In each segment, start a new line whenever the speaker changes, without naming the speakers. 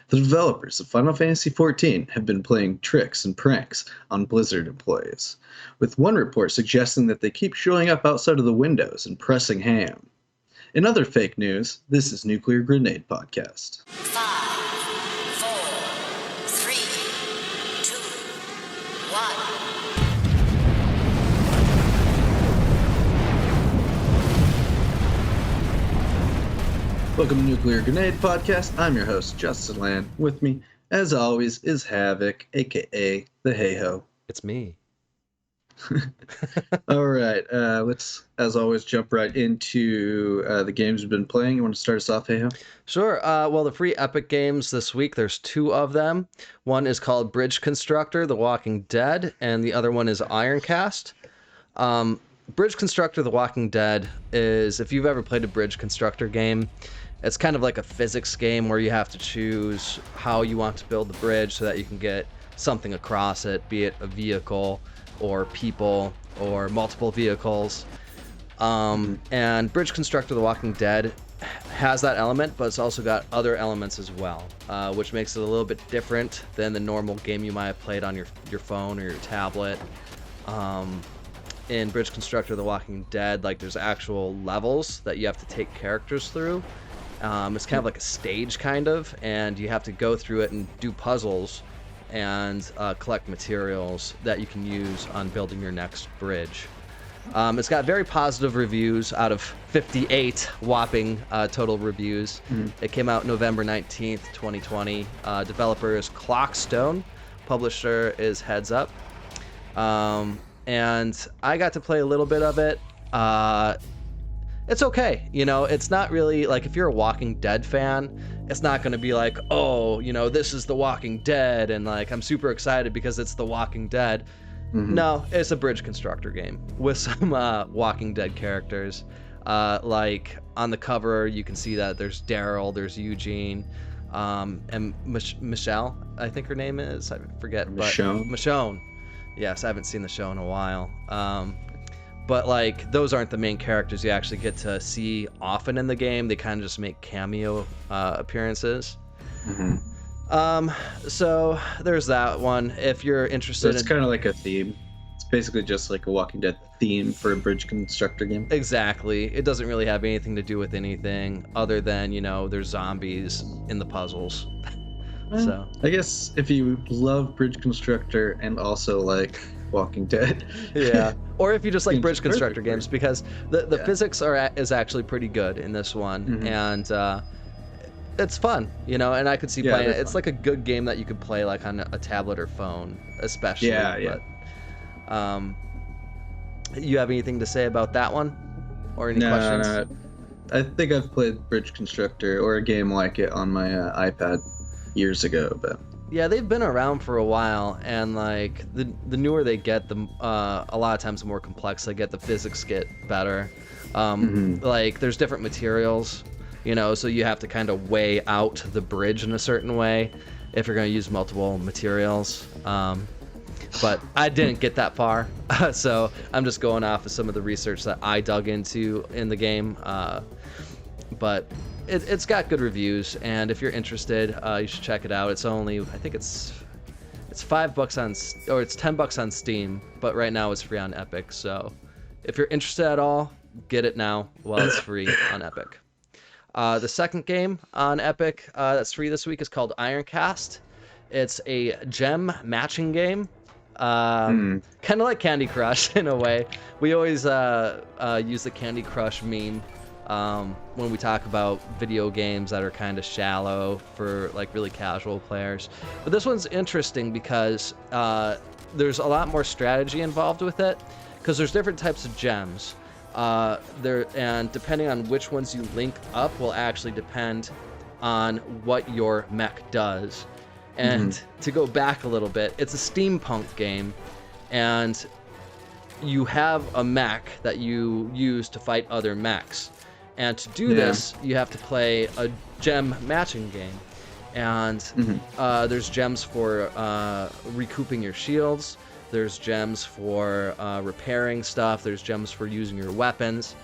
The developers of Final Fantasy XIV have been playing tricks and pranks on Blizzard employees, with one report suggesting that they keep showing up outside of the windows and pressing ham. In other fake news, this is Nuclear Grenade Podcast.
5, 4, 3, 2, 1.
Welcome to Nuclear Grenade Podcast. I'm your host, Justin Land. With me, as always, is Havoc, aka the Hey-Ho.
It's me.
All right, let's, as always, jump right into the games we've been playing. You want to start us off, Hey-Ho?
Sure. Well, the free Epic games this week, there's two of them. One is called Bridge Constructor, The Walking Dead, and the other one is Ironcast. Bridge Constructor, The Walking Dead is, if you've ever played a Bridge Constructor game, it's kind of like a physics game where you have to choose how you want to build the bridge so that you can get something across it, be it a vehicle or people or multiple vehicles. And Bridge Constructor, The Walking Dead has that element, but it's also got other elements as well, which makes it a little bit different than the normal game you might have played on your phone or your tablet. In Bridge Constructor, The Walking Dead, like there's actual levels that you have to take characters through. It's kind of like a stage, and you have to go through it and do puzzles and collect materials that you can use on building your next bridge. It's got very positive reviews out of 58 whopping total reviews. It came out November 19th, 2020. Developer is Clockstone. Publisher is Heads Up. And I got to play a little bit of it. It's okay, it's not really like, if you're a Walking Dead fan, it's not going to be like, oh, this is The Walking Dead and like I'm super excited because it's The Walking Dead. No, it's a Bridge Constructor game with some Walking Dead characters. Like on the cover you can see that there's Daryl, there's Eugene, and Michelle, I think her name is, I forget, but Michonne. Yes, I haven't seen the show in a while. But like those aren't the main characters you actually get to see often in the game. They kind of just make cameo appearances. So there's that one. If you're interested,
So it's kind of like a theme. It's basically just like a Walking Dead theme for a Bridge Constructor game.
Exactly. It doesn't really have anything to do with anything other than, there's zombies in the puzzles. So
I guess if you love Bridge Constructor and also like Walking Dead,
yeah, or if you just like Bridge
Perfect.
Constructor games, because the physics is actually pretty good in this one, and it's fun, and I could see playing it. It's like a good game that you could play like on a tablet or phone, especially.
Yeah.
But, you have anything to say about that one, or any questions?
No. I think I've played Bridge Constructor or a game like it on my iPad years ago, but
yeah, they've been around for a while, and like the newer they get, the a lot of times the more complex they get, the physics get better. Like there's different materials, so you have to kind of weigh out the bridge in a certain way if you're going to use multiple materials. But I didn't get that far, so I'm just going off of some of the research that I dug into in the game. But it's got good reviews, and if you're interested, you should check it out. It's only, I think it's $5 or it's $10 on Steam, but right now it's free on Epic. So if you're interested at all, get it now while it's free on Epic. The second game on Epic that's free this week is called Ironcast. It's a gem matching game. Kind of like Candy Crush in a way. We always use the Candy Crush meme when we talk about video games that are kind of shallow for like really casual players. But this one's interesting because there's a lot more strategy involved with it, because there's different types of gems. And depending on which ones you link up will actually depend on what your mech does. And to go back a little bit, it's a steampunk game, and you have a mech that you use to fight other mechs. And to do this, you have to play a gem matching game. And there's gems for recouping your shields. There's gems for repairing stuff. There's gems for using your weapons.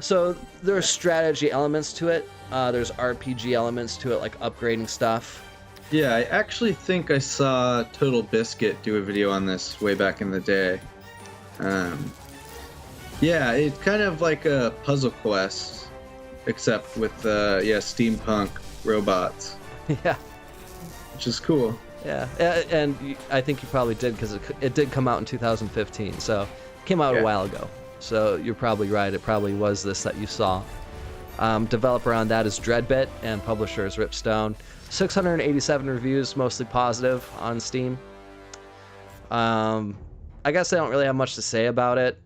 So there are strategy elements to it, There's RPG elements to it, like upgrading stuff.
Yeah, I actually think I saw Total Biscuit do a video on this way back in the day. Yeah, it's kind of like a puzzle quest, except with steampunk robots,
Yeah.
which is cool.
Yeah, and I think you probably did, because it did come out in 2015, so it came out a while ago. So you're probably right. It probably was this that you saw. Developer on that is Dreadbit, and publisher is Ripstone. 687 reviews, mostly positive on Steam. I guess I don't really have much to say about it.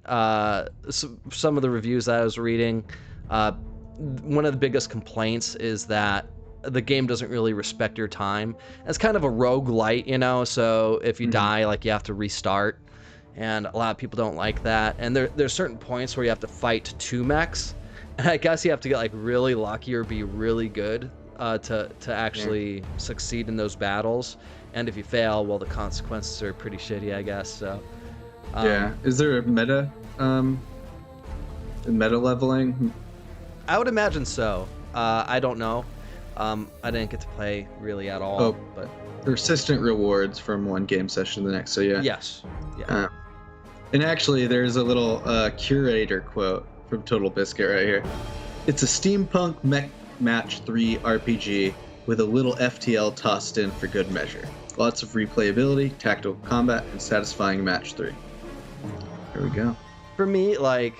Some of the reviews that I was reading, one of the biggest complaints is that the game doesn't really respect your time. It's kind of a roguelite, you know, so if you die, like, you have to restart, and a lot of people don't like that. And there's certain points where you have to fight 2 mechs, and I guess you have to get, like, really lucky or be really good to actually succeed in those battles. And if you fail, well, the consequences are pretty shitty, I guess. So
Is there a meta leveling?
I would imagine so. I don't know. I didn't get to play really at all.
Oh,
but
persistent rewards from one game session to the next. So yeah.
Yes. Yeah.
And actually, there's a little curator quote from Total Biscuit right here. It's a steampunk mech match 3 RPG with a little FTL tossed in for good measure. Lots of replayability, tactical combat, and satisfying match 3. There we go.
For me, like,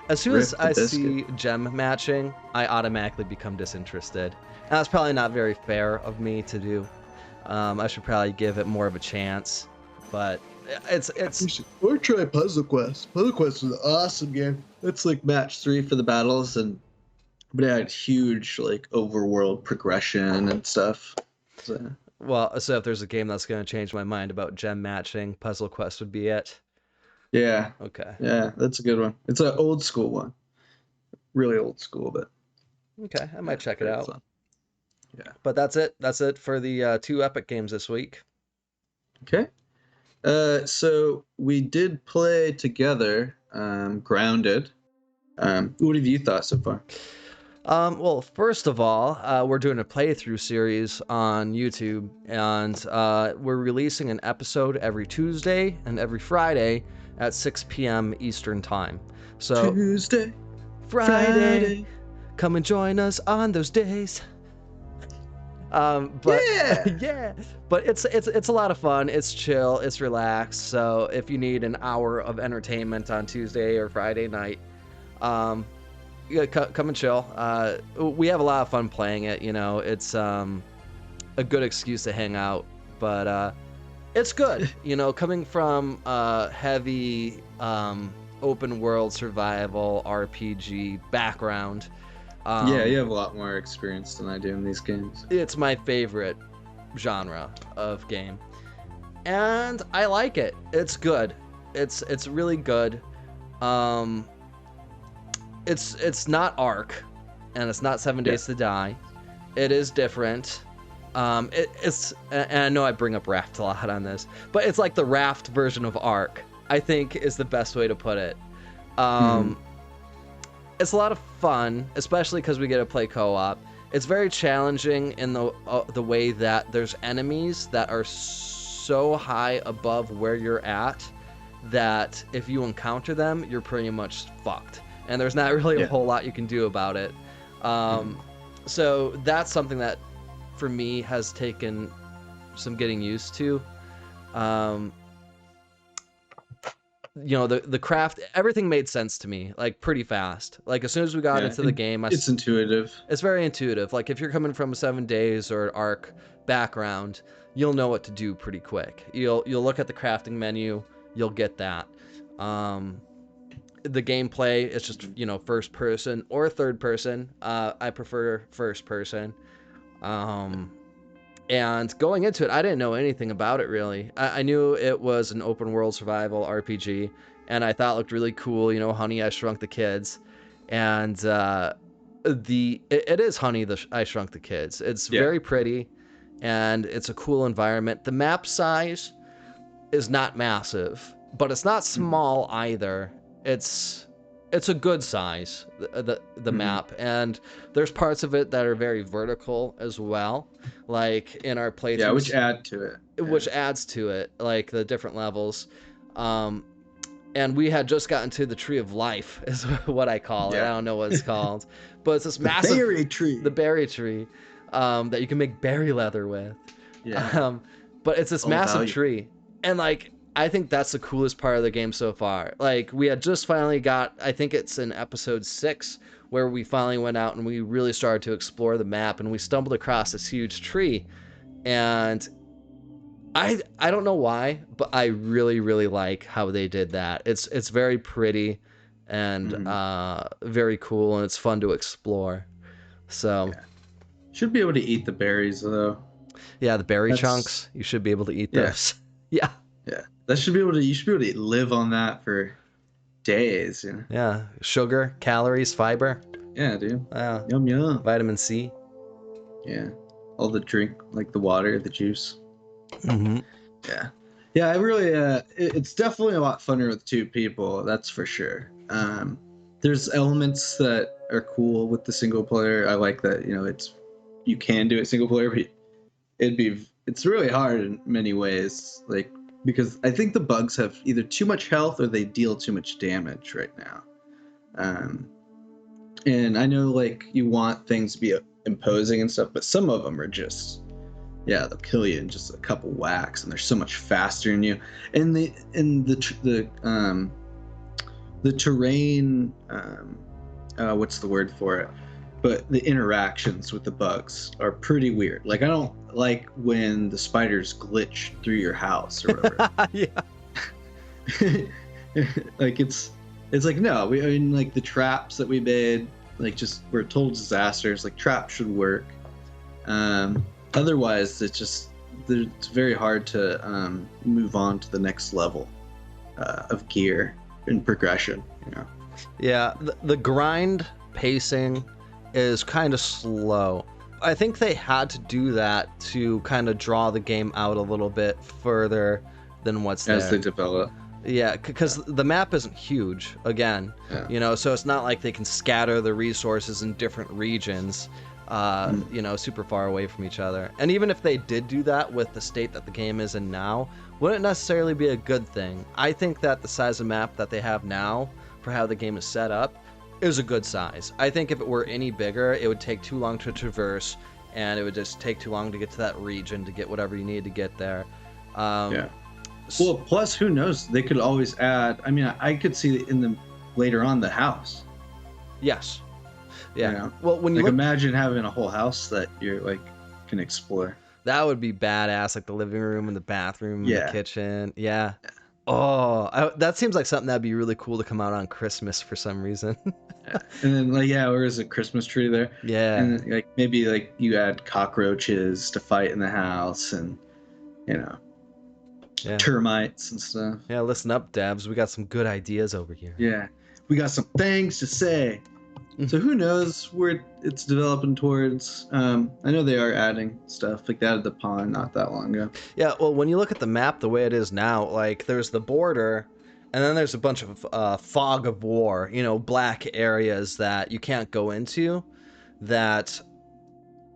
as soon as I
biscuit.
see gem matching, I automatically become disinterested. And that's probably not very fair of me to do. I should probably give it more of a chance. But it's
Or try Puzzle Quest. Puzzle Quest is an awesome game. It's like match 3 for the battles, but it had huge like overworld progression and stuff. So
if there's a game that's going to change my mind about gem matching, Puzzle Quest would be it.
yeah,
Okay.
yeah, that's a good one. It's an old school one, really old school, but
Okay, I might check it out.
fun. Yeah.
But that's it. That's it for the 2 Epic games this week.
Okay. So we did play together, Grounded. What have you thought so far?
Well, first of all, we're doing a playthrough series on YouTube, and we're releasing an episode every Tuesday and every Friday at 6 p.m. Eastern Time. So
Tuesday,
Friday, come and join us on those days. But yeah, but it's a lot of fun. It's chill, it's relaxed. So if you need an hour of entertainment on Tuesday or Friday night, you gotta come and chill. We have a lot of fun playing it. You know, it's a good excuse to hang out, but it's good. You know, coming from a heavy open world survival RPG background.
Yeah, you have a lot more experience than I do in these games.
It's my favorite genre of game, and I like it. It's good. It's really good. It's not Ark, and it's not 7 Days to Die. It is different. It's and I know I bring up Raft a lot on this, but it's like the Raft version of Ark, I think, is the best way to put it. It's a lot of fun, especially because we get to play co-op. It's very challenging in the way that there's enemies that are so high above where you're at that if you encounter them, you're pretty much fucked. And there's not really a whole lot you can do about it. So that's something that, for me, has taken some getting used to. You know, the craft, everything made sense to me, like, pretty fast. Like, as soon as we got into the game,
it's intuitive.
It's very intuitive. Like, if you're coming from a 7 Days or an Ark background, you'll know what to do pretty quick. You'll look at the crafting menu, you'll get that. The gameplay is just, you know, first person or third person. I prefer first person. And going into it, I didn't know anything about it, really. I knew it was an open world survival RPG, and I thought it looked really cool, you know, Honey, I Shrunk the Kids. And it is Honey, I Shrunk the Kids. It's very pretty, and it's a cool environment. The map size is not massive, but it's not small either. It's it's a good size, the map, and there's parts of it that are very vertical as well, like in our playthroughs.
Yeah, which add to it.
Which adds to it, like the different levels. And we had just gotten to the Tree of Life, is what I call it. I don't know what it's called, but it's this massive
berry tree.
The berry tree, that you can make berry leather with.
Yeah.
But it's this massive tree, and like I think that's the coolest part of the game so far. Like we had just finally got, I think it's in episode 6, where we finally went out and we really started to explore the map, and we stumbled across this huge tree, and I don't know why, but I really like how they did that. It's very pretty and very cool, and it's fun to explore. So
should be able to eat the berries though.
Yeah, the berry chunks. You should be able to eat those. Yeah.
Yeah. You should be able to live on that for days, you know?
Yeah. Sugar, calories, fiber.
Yeah, dude.
Yeah.
Yum yum.
Vitamin C.
Yeah. All the drink, like the water, the juice.
Mm-hmm.
Yeah. Yeah, I really it's definitely a lot funner with 2 people, that's for sure. There's elements that are cool with the single player. I like that, you know, you can do it single player, but it's really hard in many ways, like, because I think the bugs have either too much health or they deal too much damage right now. And I know, like, you want things to be imposing and stuff, but some of them are just, they'll kill you in just a couple whacks, and they're so much faster than you. And the terrain, what's the word for it? But the interactions with the bugs are pretty weird. Like, I don't like when the spiders glitch through your house or whatever. Like, it's like, no, I mean, like, the traps that we made, like, just were total disasters. Like, traps should work. Otherwise, it's very hard to move on to the next level of gear and progression, you know?
Yeah, the grind pacing is kind of slow. I think they had to do that to kind of draw the game out a little bit further than what's there.
As they develop.
Yeah, because the map isn't huge, again, you know, so it's not like they can scatter the resources in different regions, you know, super far away from each other. And even if they did do that with the state that the game is in now, wouldn't necessarily be a good thing. I think that the size of map that they have now for how the game is set up is a good size. I think if it were any bigger, it would take too long to traverse, and it would just take too long to get to that region to get whatever you need to get there.
Well, plus, who knows? They could always add. I mean, I could see later on the house.
Yes. Yeah.
You know?
Well, when you
imagine having a whole house that you're like can explore.
That would be badass, like the living room and the bathroom and the kitchen. Yeah. Oh, that seems like something that'd be really cool to come out on Christmas for some reason.
And then, like, where is a Christmas tree there?
Yeah.
And like maybe like you add cockroaches to fight in the house, and you know, termites and stuff.
Yeah, listen up, Dabs. We got some good ideas over here.
Yeah, we got some things to say. So who knows where it's developing towards? I know they are adding stuff, like they added the pond not that long ago.
Yeah, well, when you look at the map the way it is now, like there's the border, and then there's a bunch of fog of war, you know, black areas that you can't go into that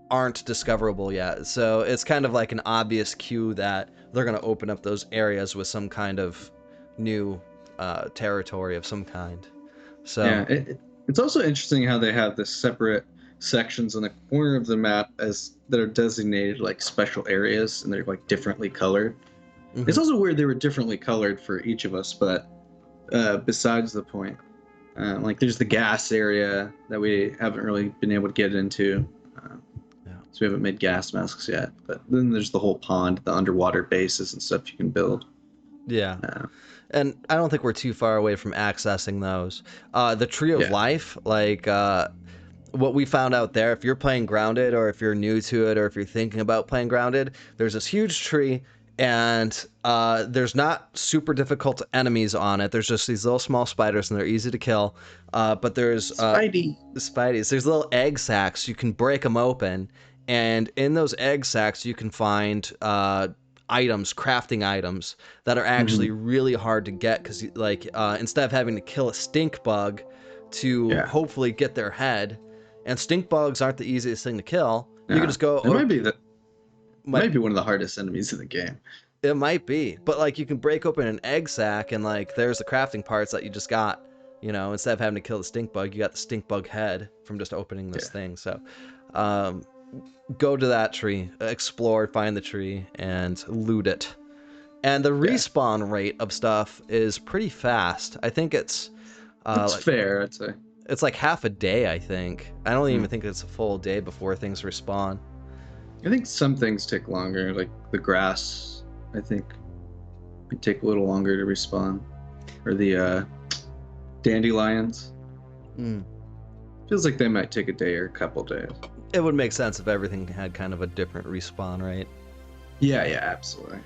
aren't discoverable yet. So it's kind of like an obvious cue that they're going to open up those areas with some kind of new territory of some kind. So
yeah, it's also interesting how they have the separate sections on the corner of the map that are designated like special areas, and they're like differently colored. Mm-hmm. It's also weird they were differently colored for each of us, but besides the point, like there's the gas area that we haven't really been able to get into, so we haven't made gas masks yet. But then there's the whole pond, the underwater bases and stuff you can build.
Yeah. And I don't think we're too far away from accessing those. The Tree of Life, like what we found out there, if you're playing Grounded, or if you're new to it, or if you're thinking about playing Grounded, there's this huge tree, and there's not super difficult enemies on it. There's just these little small spiders, and they're easy to kill. But there's Spideys. There's little egg sacs. You can break them open, and in those egg sacs, you can find crafting items that are actually really hard to get, because like instead of having to kill a stink bug, to hopefully get their head. And stink bugs aren't the easiest thing to kill. You can just go.
It might be one of the hardest enemies in the game.
It might be, but like you can break open an egg sac and like there's the crafting parts that you just got. You know, instead of having to kill the stink bug, you got the stink bug head from just opening this thing. So, go to that tree, explore, find the tree, and loot it. And the respawn rate of stuff is pretty fast. I think it's
fair, I'd say.
It's like half a day, I think. I don't even think it's a full day before things respawn.
I think some things take longer, like the grass, I think, it take a little longer to respawn. Or the dandelions. Feels like they might take a day or a couple days.
It would make sense if everything had kind of a different respawn rate.
Yeah, absolutely.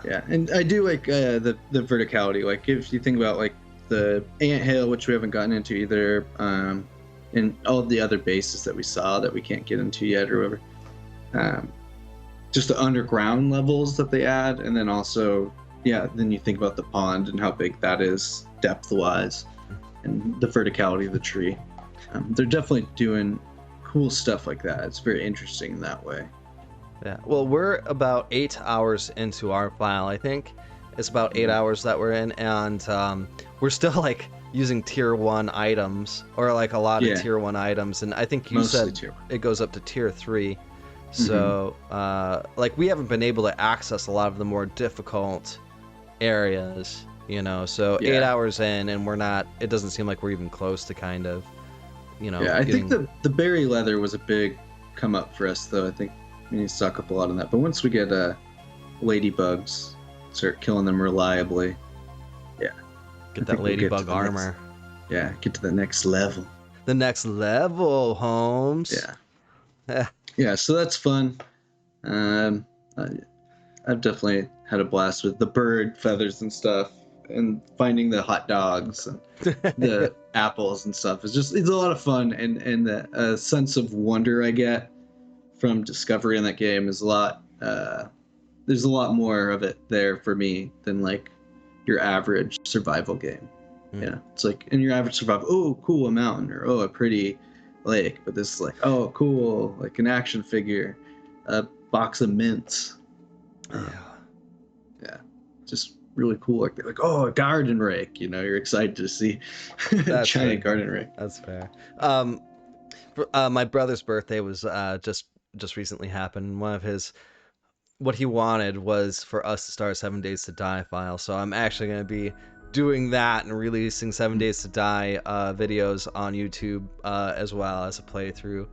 Yeah, and I do like the verticality. Like if you think about like the anthill, which we haven't gotten into either, and all the other bases that we saw that we can't get into yet or whatever. Just the underground levels that they add, and then also, then you think about the pond and how big that is depth-wise, and the verticality of the tree. They're definitely doing cool stuff like that. It's very interesting in that way.
Yeah, well, we're about 8 hours into our file, I think. It's about 8 hours that we're in, and we're still like using tier 1 items, or like a lot of tier 1 items, and I think you
Mostly
said it goes up to tier 3. So like we haven't been able to access a lot of the more difficult areas, you know, so 8 hours in, and it doesn't seem like we're even close to kind of, you know.
I think the berry leather was a big come up for us, though. I think we need to stock up a lot on that, but once we get ladybugs, start killing them reliably,
get that ladybug armor.
Get to the next level.
The next level, Holmes.
Yeah, so that's fun. I've definitely had a blast with the bird feathers and stuff, and finding the hot dogs and the apples and stuff. It's a lot of fun, and the sense of wonder I get from discovery in that game is a lot. There's a lot more of it there for me than like your average survival game. It's like in your average survival, oh, cool, a mountain, or oh, a pretty lake. But this is like, oh, cool, like an action figure, a box of mints. Just really cool. Like oh, a garden rake. You know, you're excited to see a giant garden rake.
That's fair. My brother's birthday was just recently happened. One of his, what he wanted was for us to start 7 Days to Die file. So I'm actually going to be doing that and releasing 7 Days to Die videos on YouTube as well as a playthrough.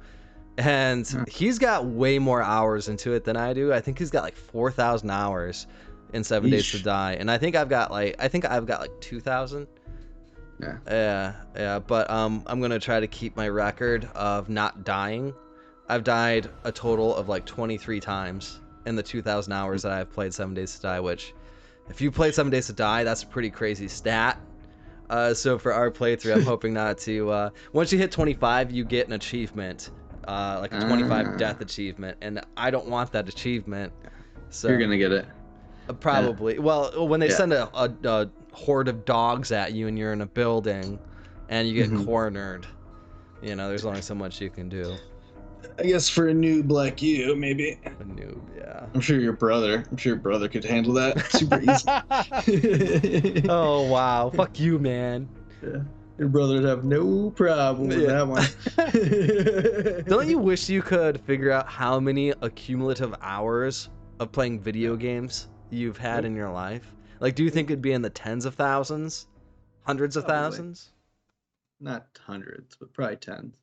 And he's got way more hours into it than I do. I think he's got like 4,000 hours in 7 Days to Die, and I think I've got like 2,000. Yeah. But I'm gonna try to keep my record of not dying. I've died a total of like 23 times in the 2,000 hours that I've played 7 Days to Die, which, if you played 7 Days to Die, that's a pretty crazy stat. So for our playthrough, I'm hoping not to. Once you hit 25, you get an achievement, like a 25 death achievement, and I don't want that achievement. So
you're gonna get it.
Probably. Well, when they send a horde of dogs at you and you're in a building and you get cornered, you know, there's only so much you can do.
I guess for a noob like you, maybe.
A noob, yeah.
I'm sure your brother could handle that super easy.
Oh, wow. Fuck you, man.
Yeah. Your brother would have no problem with that one.
Don't you wish you could figure out how many accumulative hours of playing video games you've had in your life? Like, do you think it'd be in the tens of thousands? Hundreds of thousands?
Not hundreds, but probably tens.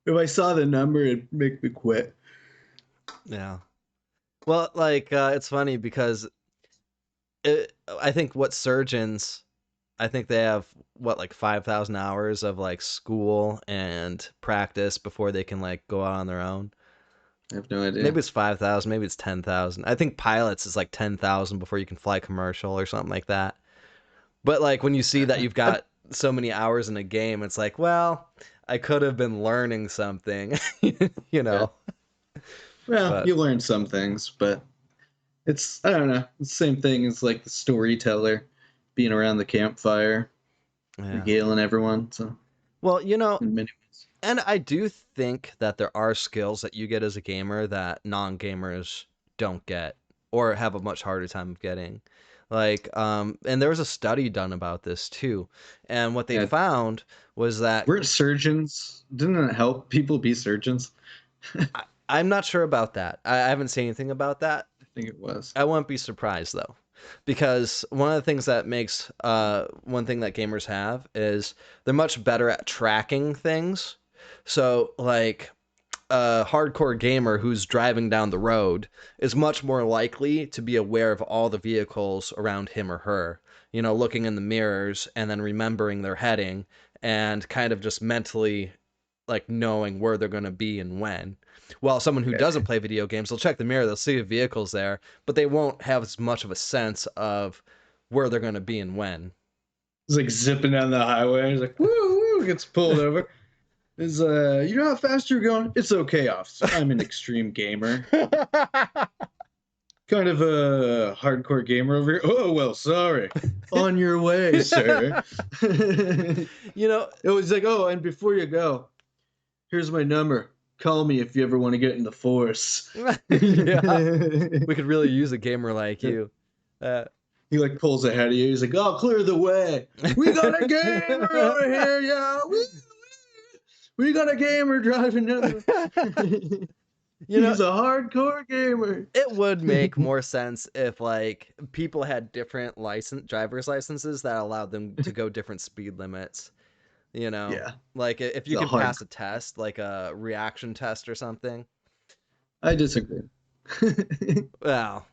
If I saw the number, it'd make me quit.
Yeah. Well, like, it's funny because I think surgeons, I think they have, like 5,000 hours of, like, school and practice before they can, like, go out on their own.
I have no idea.
Maybe it's 5,000, maybe it's 10,000. I think pilots is, like, 10,000 before you can fly commercial or something like that. But, like, when you see that you've got so many hours in a game, it's like, well, I could have been learning something, you know.
Yeah. Well, you learn some things, but I don't know, it's the same thing as like the storyteller being around the campfire.
Yeah.
regaling everyone. So
Well,
in many ways.
and I do think that there are skills that you get as a gamer that non-gamers don't get or have a much harder time of getting. Like, and there was a study done about this too. And what they
Yeah,
found was that
weren't surgeons? Didn't it help people be surgeons?
I'm not sure about that. I haven't seen anything about that.
I think it was.
I wouldn't be surprised though, because one of the things that makes one thing that gamers have is they're much better at tracking things. So like a hardcore gamer who's driving down the road is much more likely to be aware of all the vehicles around him or her. Looking in the mirrors and then remembering their heading and kind of just mentally like knowing where they're going to be and when. While someone who doesn't play video games, they'll check the mirror, they'll see the vehicles there, but they won't have as much of a sense of where they're going to be and when.
He's like zipping down the highway. He's like, woo, woo, gets pulled over. Is you know how fast you're going? It's okay, officer. I'm an extreme gamer. Kind of a hardcore gamer over here. Oh, well, sorry. On your way, sir. It was like, oh, and before you go, here's my number. Call me if you ever want to get in the force.
Yeah. We could really use a gamer like you.
He like pulls ahead of you. He's like, oh, clear the way. We got a gamer over here, yo. We got a gamer driving down the... He's a hardcore gamer.
It would make more sense if like people had different driver's licenses that allowed them to go different speed limits.
Yeah.
Like if you can pass a test, like a reaction test or something.
I disagree.
Well,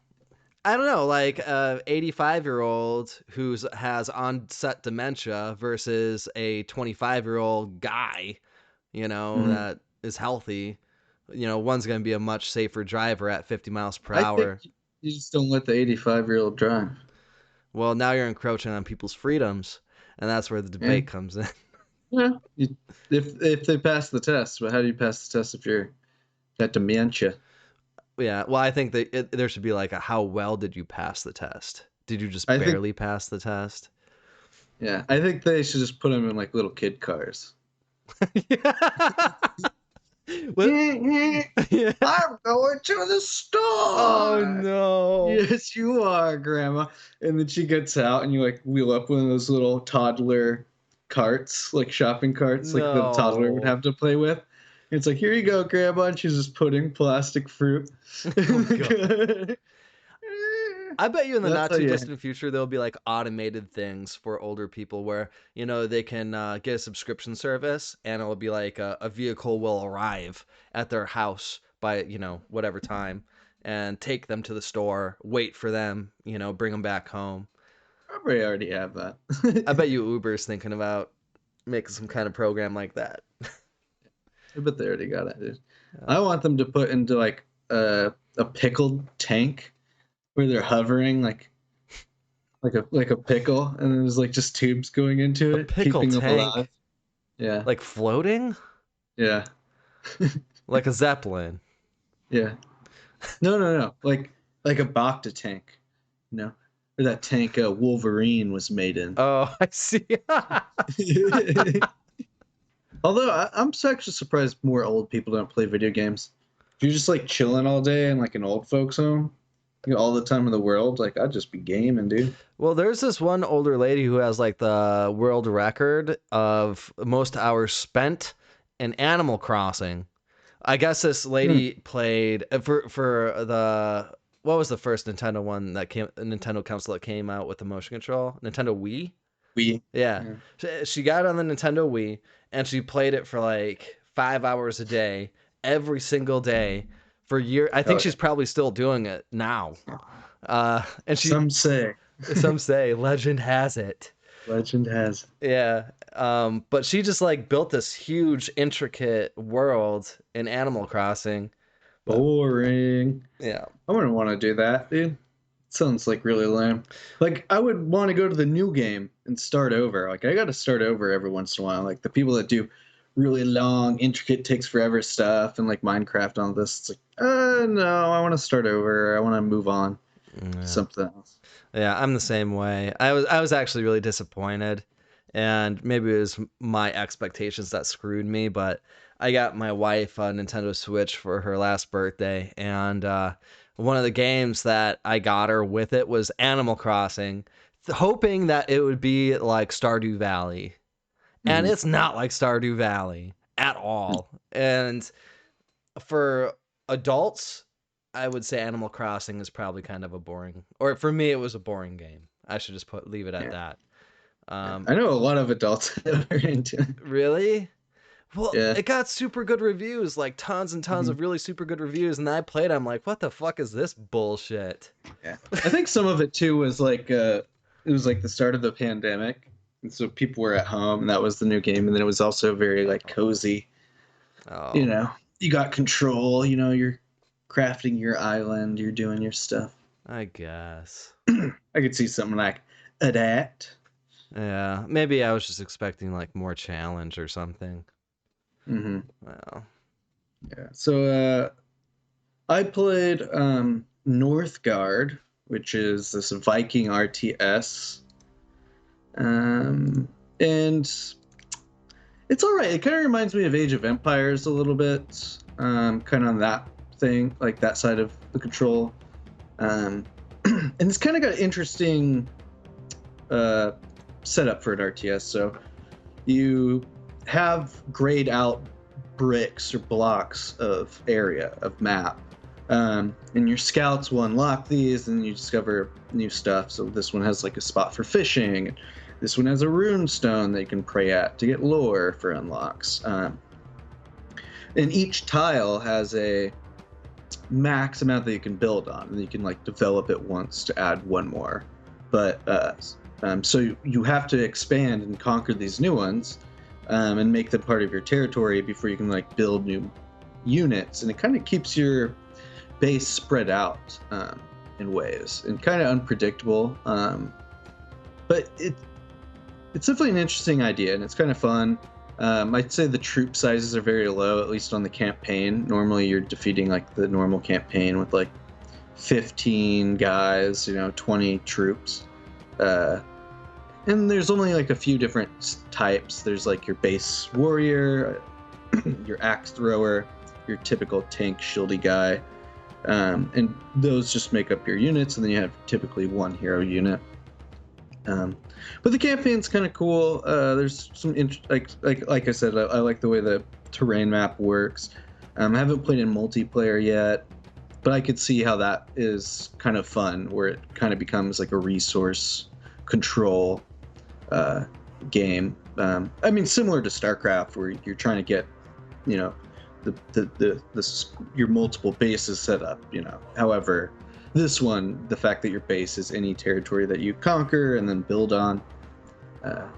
I don't know, like a 85-year-old who has onset dementia versus a 25-year-old guy, that is healthy. One's going to be a much safer driver at 50 miles per hour.
Think you just don't let the 85-year-old drive.
Well, now you're encroaching on people's freedoms, and that's where the debate comes in.
Yeah, if they pass the test, but how do you pass the test if you're got dementia?
Yeah, well, I think that there should be like a how well did you pass the test? Did you just barely pass the test?
Yeah, I think they should just put them in like little kid cars.
Yeah.
I'm going to the store.
Oh no!
Yes, you are, Grandma. And then she gets out, and you like wheel up one of those little toddler carts, like shopping carts, like the toddler would have to play with. And it's like, here you go, Grandma, and she's just putting plastic fruit.
Oh, I bet you in the not too distant future there'll be like automated things for older people where they can get a subscription service and it'll be like a vehicle will arrive at their house by whatever time and take them to the store, wait for them, bring them back home.
Probably already have that.
I bet you Uber's thinking about making some kind of program like that.
I bet they already got it, dude. I want them to put into like a pickled tank where they're hovering like a pickle, and then there's like just tubes going into it, keeping them alive. Yeah.
Like floating?
Yeah.
Like a Zeppelin.
Yeah. No. Like a Bacta tank. Where that tank Wolverine was made in.
Oh, I see.
Although I'm actually surprised more old people don't play video games. If you're just like chilling all day in like an old folks home, all the time in the world, like I'd just be gaming, dude.
Well, there's this one older lady who has like the world record of most hours spent in Animal Crossing. I guess this lady played for the what was the first Nintendo one that Nintendo console that came out with the motion control? Nintendo Wii?
Wii.
Yeah. She got it on the Nintendo Wii and she played it for like 5 hours a day, every single day for years. I think she's probably still doing it now. And
some say
legend has it.
Legend has it.
Yeah. But she just like built this huge, intricate world in Animal Crossing.
Boring.
Yeah.
I wouldn't want to do that, dude. Sounds like really lame. Like I would want to go to the new game and start over. Like I got to start over every once in a while. Like the people that do really long, intricate, takes forever stuff and like Minecraft and all this. It's like, no, I want to start over. I want to move on. Something else.
Yeah, I'm the same way. I was actually really disappointed and maybe it was my expectations that screwed me, but I got my wife a Nintendo Switch for her last birthday, and one of the games that I got her with it was Animal Crossing, hoping that it would be like Stardew Valley. And
Mhm.
it's not like Stardew Valley at all. And for adults, I would say Animal Crossing is probably kind of a boring, or for me, it was a boring game. I should just leave it at
Yeah.
that.
Yeah.
Um,
I know a lot of adults that are into it.
really? Well,
Yeah.
it got super good reviews, like tons and tons
Mhm.
of really super good reviews. And then I played, I'm like, what the fuck is this bullshit?
Yeah. I think some of it too was like it was like the start of the pandemic. And so people were at home and that was the new game. And then it was also very like cozy. You
Oh,
know, you got control, you're crafting your island, you're doing your stuff.
I guess.
I could see something like Adapt.
Yeah, maybe I was just expecting like more challenge or something.
Hmm.
Well,
Yeah. So I played Northgard, which is this Viking RTS. And it's all right. It kind of reminds me of Age of Empires a little bit, kind of on that thing, like that side of the control. Um, and it's kind of got an interesting uh, setup for an RTS. So you have grayed out bricks or blocks of area of map. And your scouts will unlock these and you discover new stuff. So this one has like a spot for fishing. This one has a rune stone that you can pray at to get lore for unlocks. And each tile has a max amount that you can build on, and you can like develop it once to add one more. But so you have to expand and conquer these new ones, and make them part of your territory before you can like build new units. And it kind of keeps your base spread out in ways and kind of unpredictable. But it's definitely an interesting idea, and it's kind of fun. I'd say the troop sizes are very low, at least on the campaign. Normally, you're defeating like the normal campaign with like 15 guys, 20 troops. And there's only like a few different types. There's like your base warrior, your axe thrower, your typical tank shieldy guy. And those just make up your units, and then you have typically one hero unit. But the campaign's kind of cool. There's some like I said, I like the way the terrain map works. I haven't played in multiplayer yet, but I could see how that is kind of fun, where it kind of becomes like a resource control game. I mean, similar to StarCraft, where you're trying to get, your multiple bases set up. However, this one, the fact that your base is any territory that you conquer and then build on,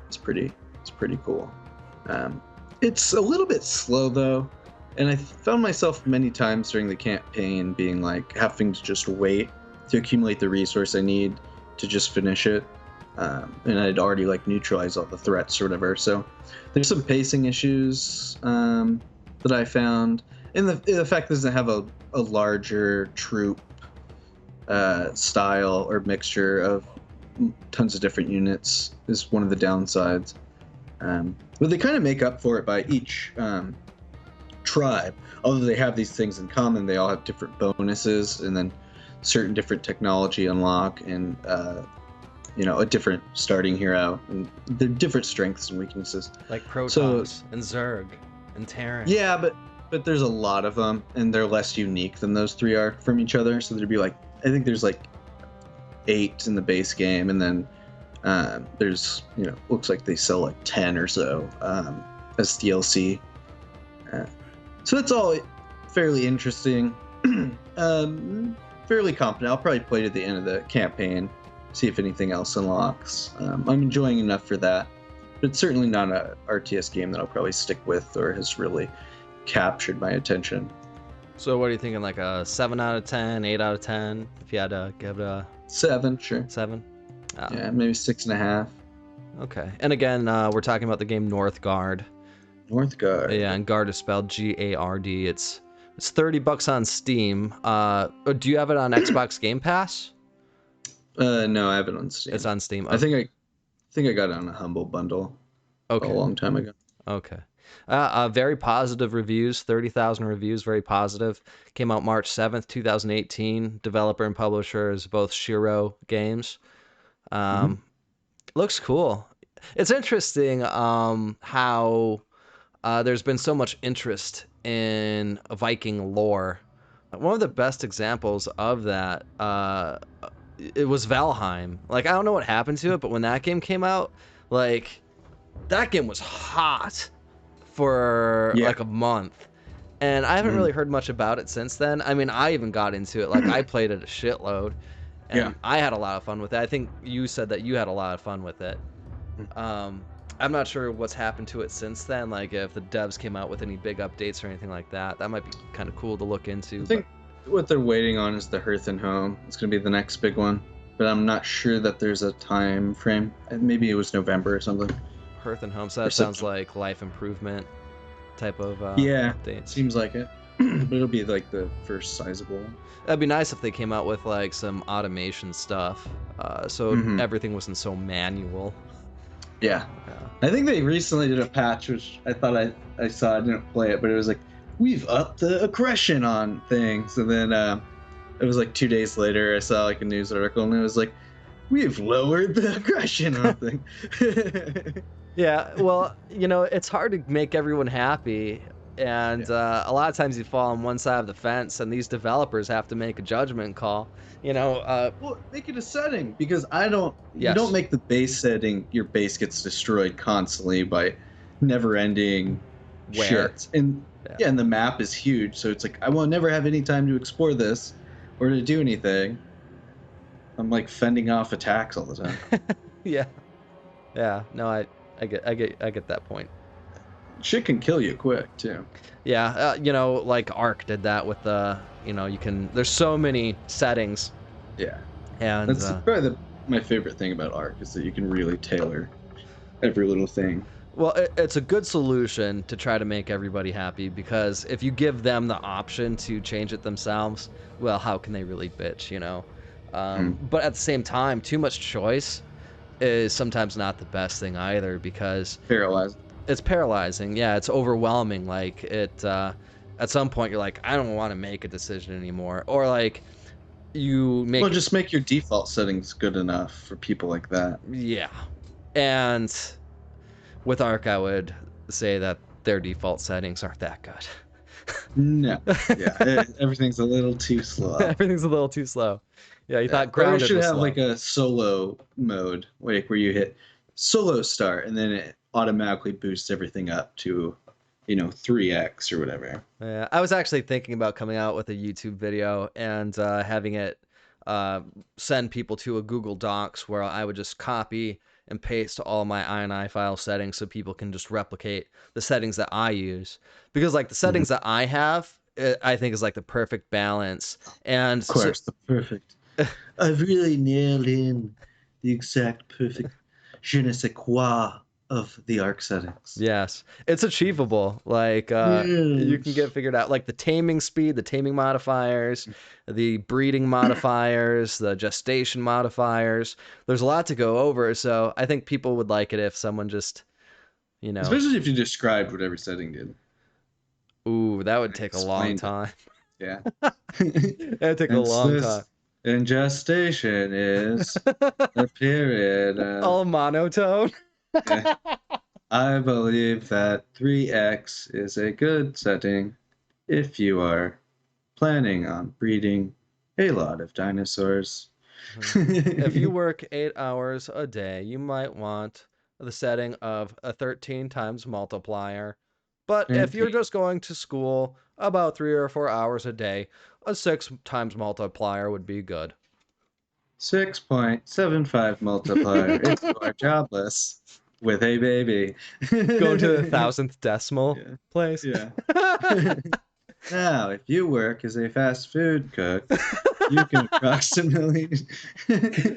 it's pretty cool. It's a little bit slow though, and I found myself many times during the campaign being like having to just wait to accumulate the resource I need to just finish it. And I'd already like neutralized all the threats or whatever. So there's some pacing issues that I found, and the fact that it doesn't have a larger troop style or mixture of tons of different units is one of the downsides. But they kind of make up for it by each tribe. Although they have these things in common, they all have different bonuses and then certain different technology unlock and a different starting hero, and they're different strengths and weaknesses.
like Protoss and Zerg and Terran.
Yeah, but there's a lot of them, and they're less unique than those three are from each other. So there'd be like, I think there's like 8 in the base game, and then there's looks like they sell like 10 or so as DLC. So that's all fairly interesting. Fairly competent. I'll probably play to the end of the campaign, see if anything else unlocks. I'm enjoying enough for that, but it's certainly not a RTS game that I'll probably stick with or has really captured my attention.
So what are you thinking? Like a 7 out of 10, 8 out of 10? If you had to give it a
7, sure.
7? Oh,
Yeah, maybe 6.5.
okay. And again, we're talking about the game Northgard.
Northgard.
Yeah, and Guard is spelled Gard. It's $30 on Steam. Do you have it on Xbox Game Pass?
No, I have it on Steam.
It's on Steam.
I think I got it on a Humble Bundle. a
Okay.
long time ago.
Okay. Very positive reviews, 30,000 reviews, very positive. Came out March 7th, 2018. Developer and publisher is both Shiro Games.
Hmm.
Um, looks cool. It's interesting how there's been so much interest in Viking lore. One of the best examples of that, it was Valheim. Like, I don't know what happened to it, but when that game came out, like, that game was hot for
Yeah.
like a month. And I haven't
Mhm.
really heard much about it since then. I mean, I even got into it. Like, I played it a shitload,
Yeah.
and I had a lot of fun with it. I think you said that you had a lot of fun with it. Um, I'm not sure what's happened to it since then. Like, if the devs came out with any big updates or anything like that, that might be kind of cool to look
I
into. But
think what they're waiting on is the Hearth and Home. It's going to be the next big one, but I'm not sure that there's a time frame. Maybe it was November or something,
Hearth and Home, so
or
that sounds
September.
like life improvement type of
Yeah,
updates.
seems like it. But it'll be like the first sizable one.
That'd be nice if they came out with like some automation stuff, so
Hmm.
everything wasn't so manual.
Yeah,
Yeah.
I think they recently did a patch, which I thought I saw. I didn't play it, but it was like we've upped the aggression on things, and then it was like 2 days later. I saw like a news article, and it was like we've lowered the aggression on thing.
Yeah, well, it's hard to make everyone happy, and
Yeah.
a lot of times you fall on one side of the fence, and these developers have to make a judgment call.
Well, make it a setting because I don't. You don't
Yes,
make the base setting. Your base gets destroyed constantly by never-ending
where?
shit. And
Yeah.
yeah, and the map is huge, so it's like I will never have any time to explore this or to do anything. I'm like fending off attacks all the time.
Yeah, yeah. No, I get that point.
Shit can kill you quick too.
Yeah, like Ark did that with there's so many settings,
Yeah,
and
that's probably my favorite thing about Arc is that you can really tailor every little thing.
well, it's a good solution to try to make everybody happy because if you give them the option to change it themselves, well, how can they really bitch?
Mm.
But at the same time, too much choice is sometimes not the best thing either because
Paralyzed.
it's paralyzing. Yeah, it's overwhelming. Like at some point you're like, I don't want to make a decision anymore, or like you
Well,
make
just make your default settings good enough for people like that.
yeah, and with Arc, I would say that their default settings aren't that good.
No. Yeah, everything's a little too slow.
Everything's a little too slow. Yeah, you
Yeah.
thought
Or it
grounded
should
was
have
slow.
like a solo mode, like where you hit solo start and then it automatically boosts everything up to, 3x or whatever.
Yeah, I was actually thinking about coming out with a YouTube video and having it uh, send people to a Google Docs where I would just copy and paste all my INI file settings so people can just replicate the settings that I use. Because like the
Mhm.
settings that I have, I think is like the perfect balance. And
Of
so,
course, the perfect. I've really nailed in the exact perfect je ne sais quoi of the arc settings.
yes, it's achievable. Like you can
Yes.
get figured out like the taming speed, the taming modifiers, the breeding modifiers, the gestation modifiers. There's a lot to go over, so I think people would like it if someone just, you know,
Especially if you described what every setting did.
ooh, that would take a long
Explained it.
time.
Yeah.
That'd take a
It's
long time.
this. And gestation is a period.
All monotone.
Yeah. I believe that 3x is a good setting if you are planning on breeding a lot of dinosaurs.
If you work 8 hours a day, you might want the setting of a 13 times multiplier. But if you're just going to school about 3 or 4 hours a day, a 6 times multiplier would be good.
6.75 multiplier if you are jobless with a baby.
Going to the thousandth decimal
Yeah.
place.
Yeah. Now, if you work as a fast food cook, you can approximately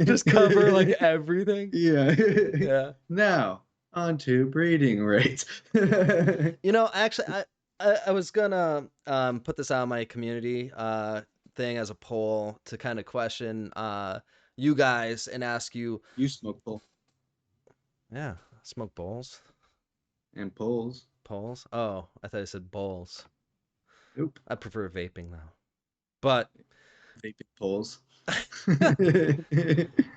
Just cover like everything.
Yeah.
Yeah.
Now, on to breeding rates.
Actually, I was gonna put this out on my community thing as a poll to kind of question you guys and ask you,
You smoke bowl.
yeah, smoke bowls.
And polls.
Polls? Oh, I thought I said bowls.
Nope.
I prefer vaping though. But
Vaping polls.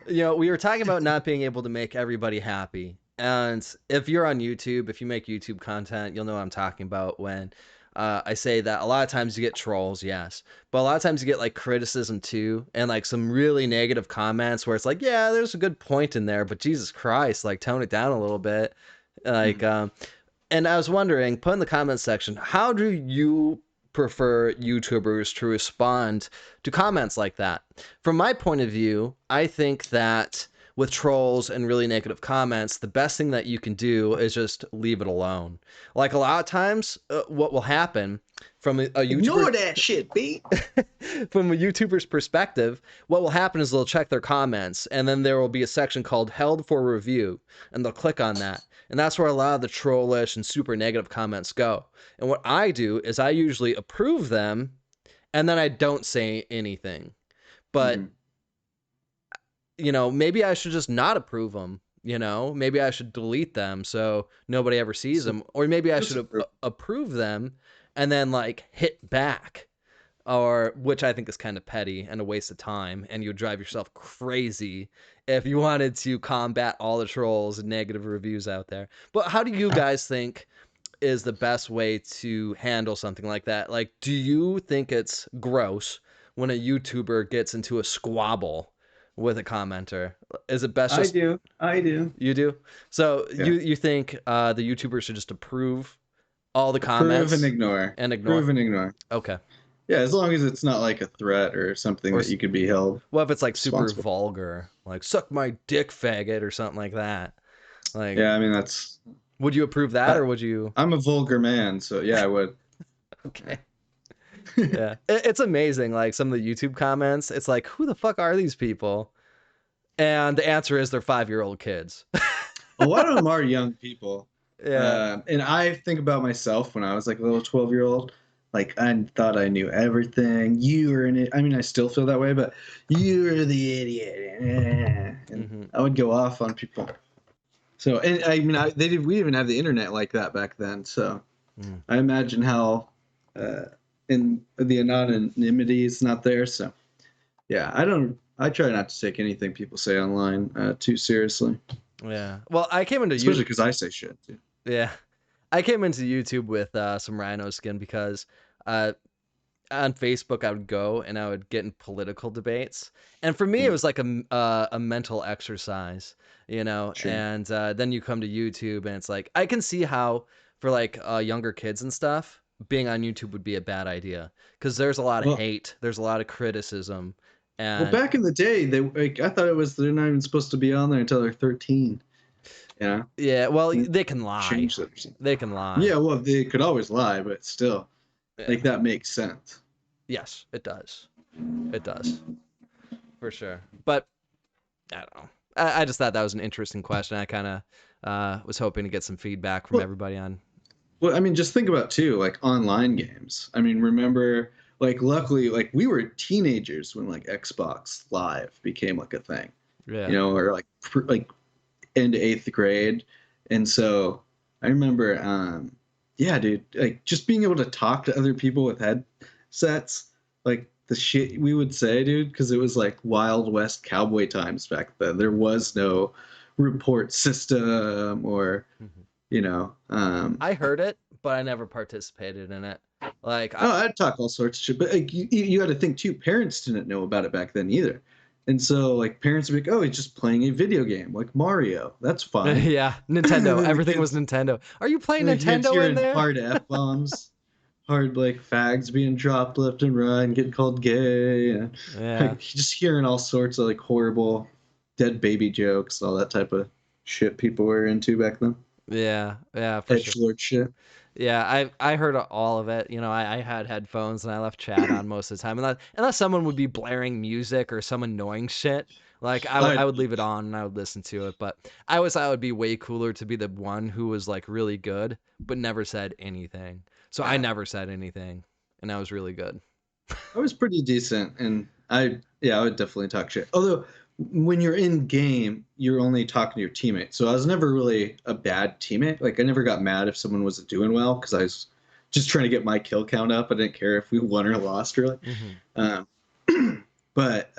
we were talking about not being able to make everybody happy. And if you're on YouTube, if you make YouTube content, you'll know what I'm talking about when I say that a lot of times you get trolls, yes. But a lot of times you get like criticism too, and like some really negative comments where it's like, yeah, there's a good point in there, but Jesus Christ, like tone it down a little bit. Like, and I was wondering, put in the comments section, how do you prefer YouTubers to respond to comments like that? From my point of view, I think that with trolls and really negative comments, the best thing that you can do is just leave it alone. Like a lot of times, what will happen from a
Ignore
YouTuber
that shit, B.
from a YouTuber's perspective, what will happen is they'll check their comments, and then there will be a section called "Held for Review," and they'll click on that, and that's where a lot of the trollish and super negative comments go. And what I do is I usually approve them, and then I don't say anything. But maybe I should just not approve them. Maybe I should delete them so nobody ever sees them, or maybe I should approve them and then like hit back, or which I think is kind of petty and a waste of time, and you would drive yourself crazy if you wanted to combat all the trolls and negative reviews out there. But how do you guys think is the best way to handle something like that? Like, do you think it's gross when a YouTuber gets into a squabble with a commenter? Is it best just
I do.
you do? So
Yeah.
you think the YouTuber should just approve all the comments
Approve and ignore.
and ignore?
Approve and ignore.
Okay.
Yeah, as long as it's not like a threat or something that you could be held.
Well, if it's like super
responsible.
vulgar, like "suck my dick, faggot" or something like that, like,
Yeah, I mean that's.
would you approve that, or would you?
I'm a vulgar man, so yeah, I would.
Okay. Yeah, it's amazing. Like some of the YouTube comments, it's like, who the fuck are these people? And the answer is they're 5-year-old kids.
A lot of them are young people.
Yeah.
And I think about myself when I was like a little 12-year-old. Like I thought I knew everything. You were in it. I mean, I still feel that way, but you're the idiot. And I would go off on people. So, and I mean, we didn't even have the internet like that back then. So, I imagine how in the anonymity is not there. So, yeah, I try not to take anything people say online too seriously.
Yeah. Well, I came into
especially because I say shit too.
Yeah. I came into YouTube with some rhino skin because on Facebook I would go and I would get in political debates, and for me it was like a mental exercise,
Sure.
And then you come to YouTube and it's like I can see how for like younger kids and stuff being on YouTube would be a bad idea because there's a lot of hate, there's a lot of criticism. And
back in the day, I thought they're not even supposed to be on there until they're 13. Yeah.
Yeah. Well, they can lie.
Change that.
They can lie.
Yeah. Well, they could always lie, but still, like that makes sense.
Yes, it does. It does, for sure. But I don't know. I just thought that was an interesting question. I kind of was hoping to get some feedback from everybody on.
Well, I mean, just think about too, like online games. I mean, remember, like, luckily, like we were teenagers when like Xbox Live became like a thing.
Yeah.
Or like into 8th grade, and so I remember, yeah, dude, like just being able to talk to other people with headsets, like the shit we would say, dude, because it was like Wild West cowboy times back then. There was no report system or,
I heard it, but I never participated in it. Like,
I'd talk all sorts of shit, but like you got to think too. Parents didn't know about it back then either. And so, like, parents would be like, oh, he's just playing a video game, like Mario. That's fine.
Yeah, Nintendo. Everything was Nintendo. Are you playing Nintendo in there?
Hard F-bombs, hard, like, fags being dropped left and right and getting called gay. And, like, just hearing all sorts of, like, horrible dead baby jokes, all that type of shit people were into back then.
Yeah,
Edgelord shit.
Yeah, I heard all of it. I had headphones and I left chat on most of the time, unless someone would be blaring music or some annoying shit. Like I would leave it on and I would listen to it. But I always thought it would be way cooler to be the one who was like really good but never said anything. So I never said anything, and I was really good.
I was pretty decent, and I would definitely talk shit. Although when you're in game, you're only talking to your teammate. So I was never really a bad teammate. Like I never got mad if someone wasn't doing well because I was just trying to get my kill count up. I didn't care if we won or lost really. Um, but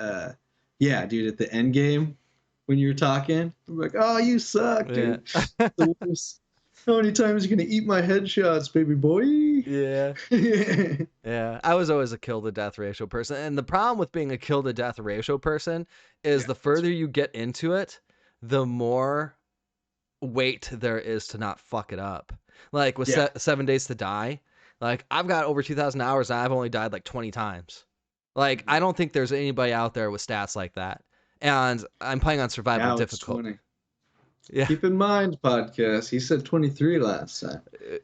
yeah, dude, at the end game when you were talking, I'm like, oh, you suck, dude. The worst. How many times are you gonna eat my headshots, baby boy?
Yeah. Yeah. I was always a kill to death ratio person. And the problem with being a kill to death ratio person is the further you get into it, the more weight there is to not fuck it up. Like with 7 Days to Die, like I've got over 2,000 hours and I've only died like 20 times. Like I don't think there's anybody out there with stats like that. And I'm playing on survival
Now it's
difficult.
20.
Yeah.
Keep in mind, podcast. He said 23 last time.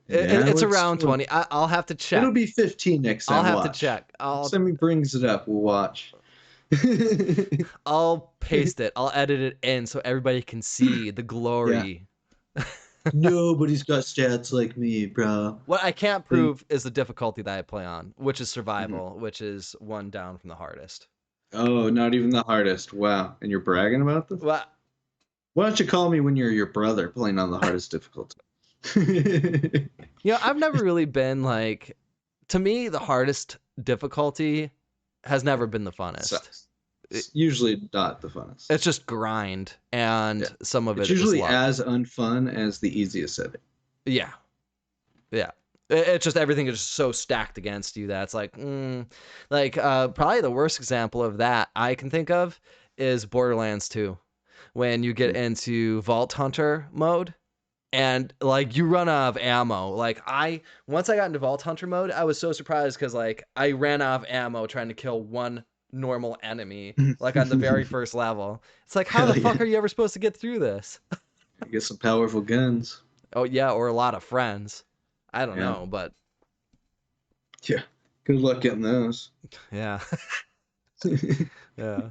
It's around 20. I'll have to check.
It'll be 15 next time.
I'll have to check.
Next time he brings it up, we'll watch.
I'll paste it. I'll edit it in so everybody can see the glory.
Yeah. Nobody's got stats like me, bro.
What I can't prove is the difficulty that I play on, which is survival, which is one down from the hardest.
Oh, not even the hardest. Wow. And you're bragging about this?
Well,
why don't you call me when you're your brother playing on the hardest difficulty?
I've never really been like, to me, the hardest difficulty has never been the funnest.
It's usually not the funnest.
It's just grind, and some of
it's
it
usually
is
as unfun as the easiest setting.
Yeah. It's just everything is just so stacked against you that it's like, probably the worst example of that I can think of is Borderlands 2. When you get into Vault Hunter mode and like you run out of ammo. Like once I got into Vault Hunter mode, I was so surprised because like I ran out of ammo trying to kill one normal enemy like on the very first level. It's like, how the fuck are you ever supposed to get through this?
You get some powerful guns.
Oh yeah, or a lot of friends. I don't know, but
yeah, good luck getting those.
Yeah. Yeah.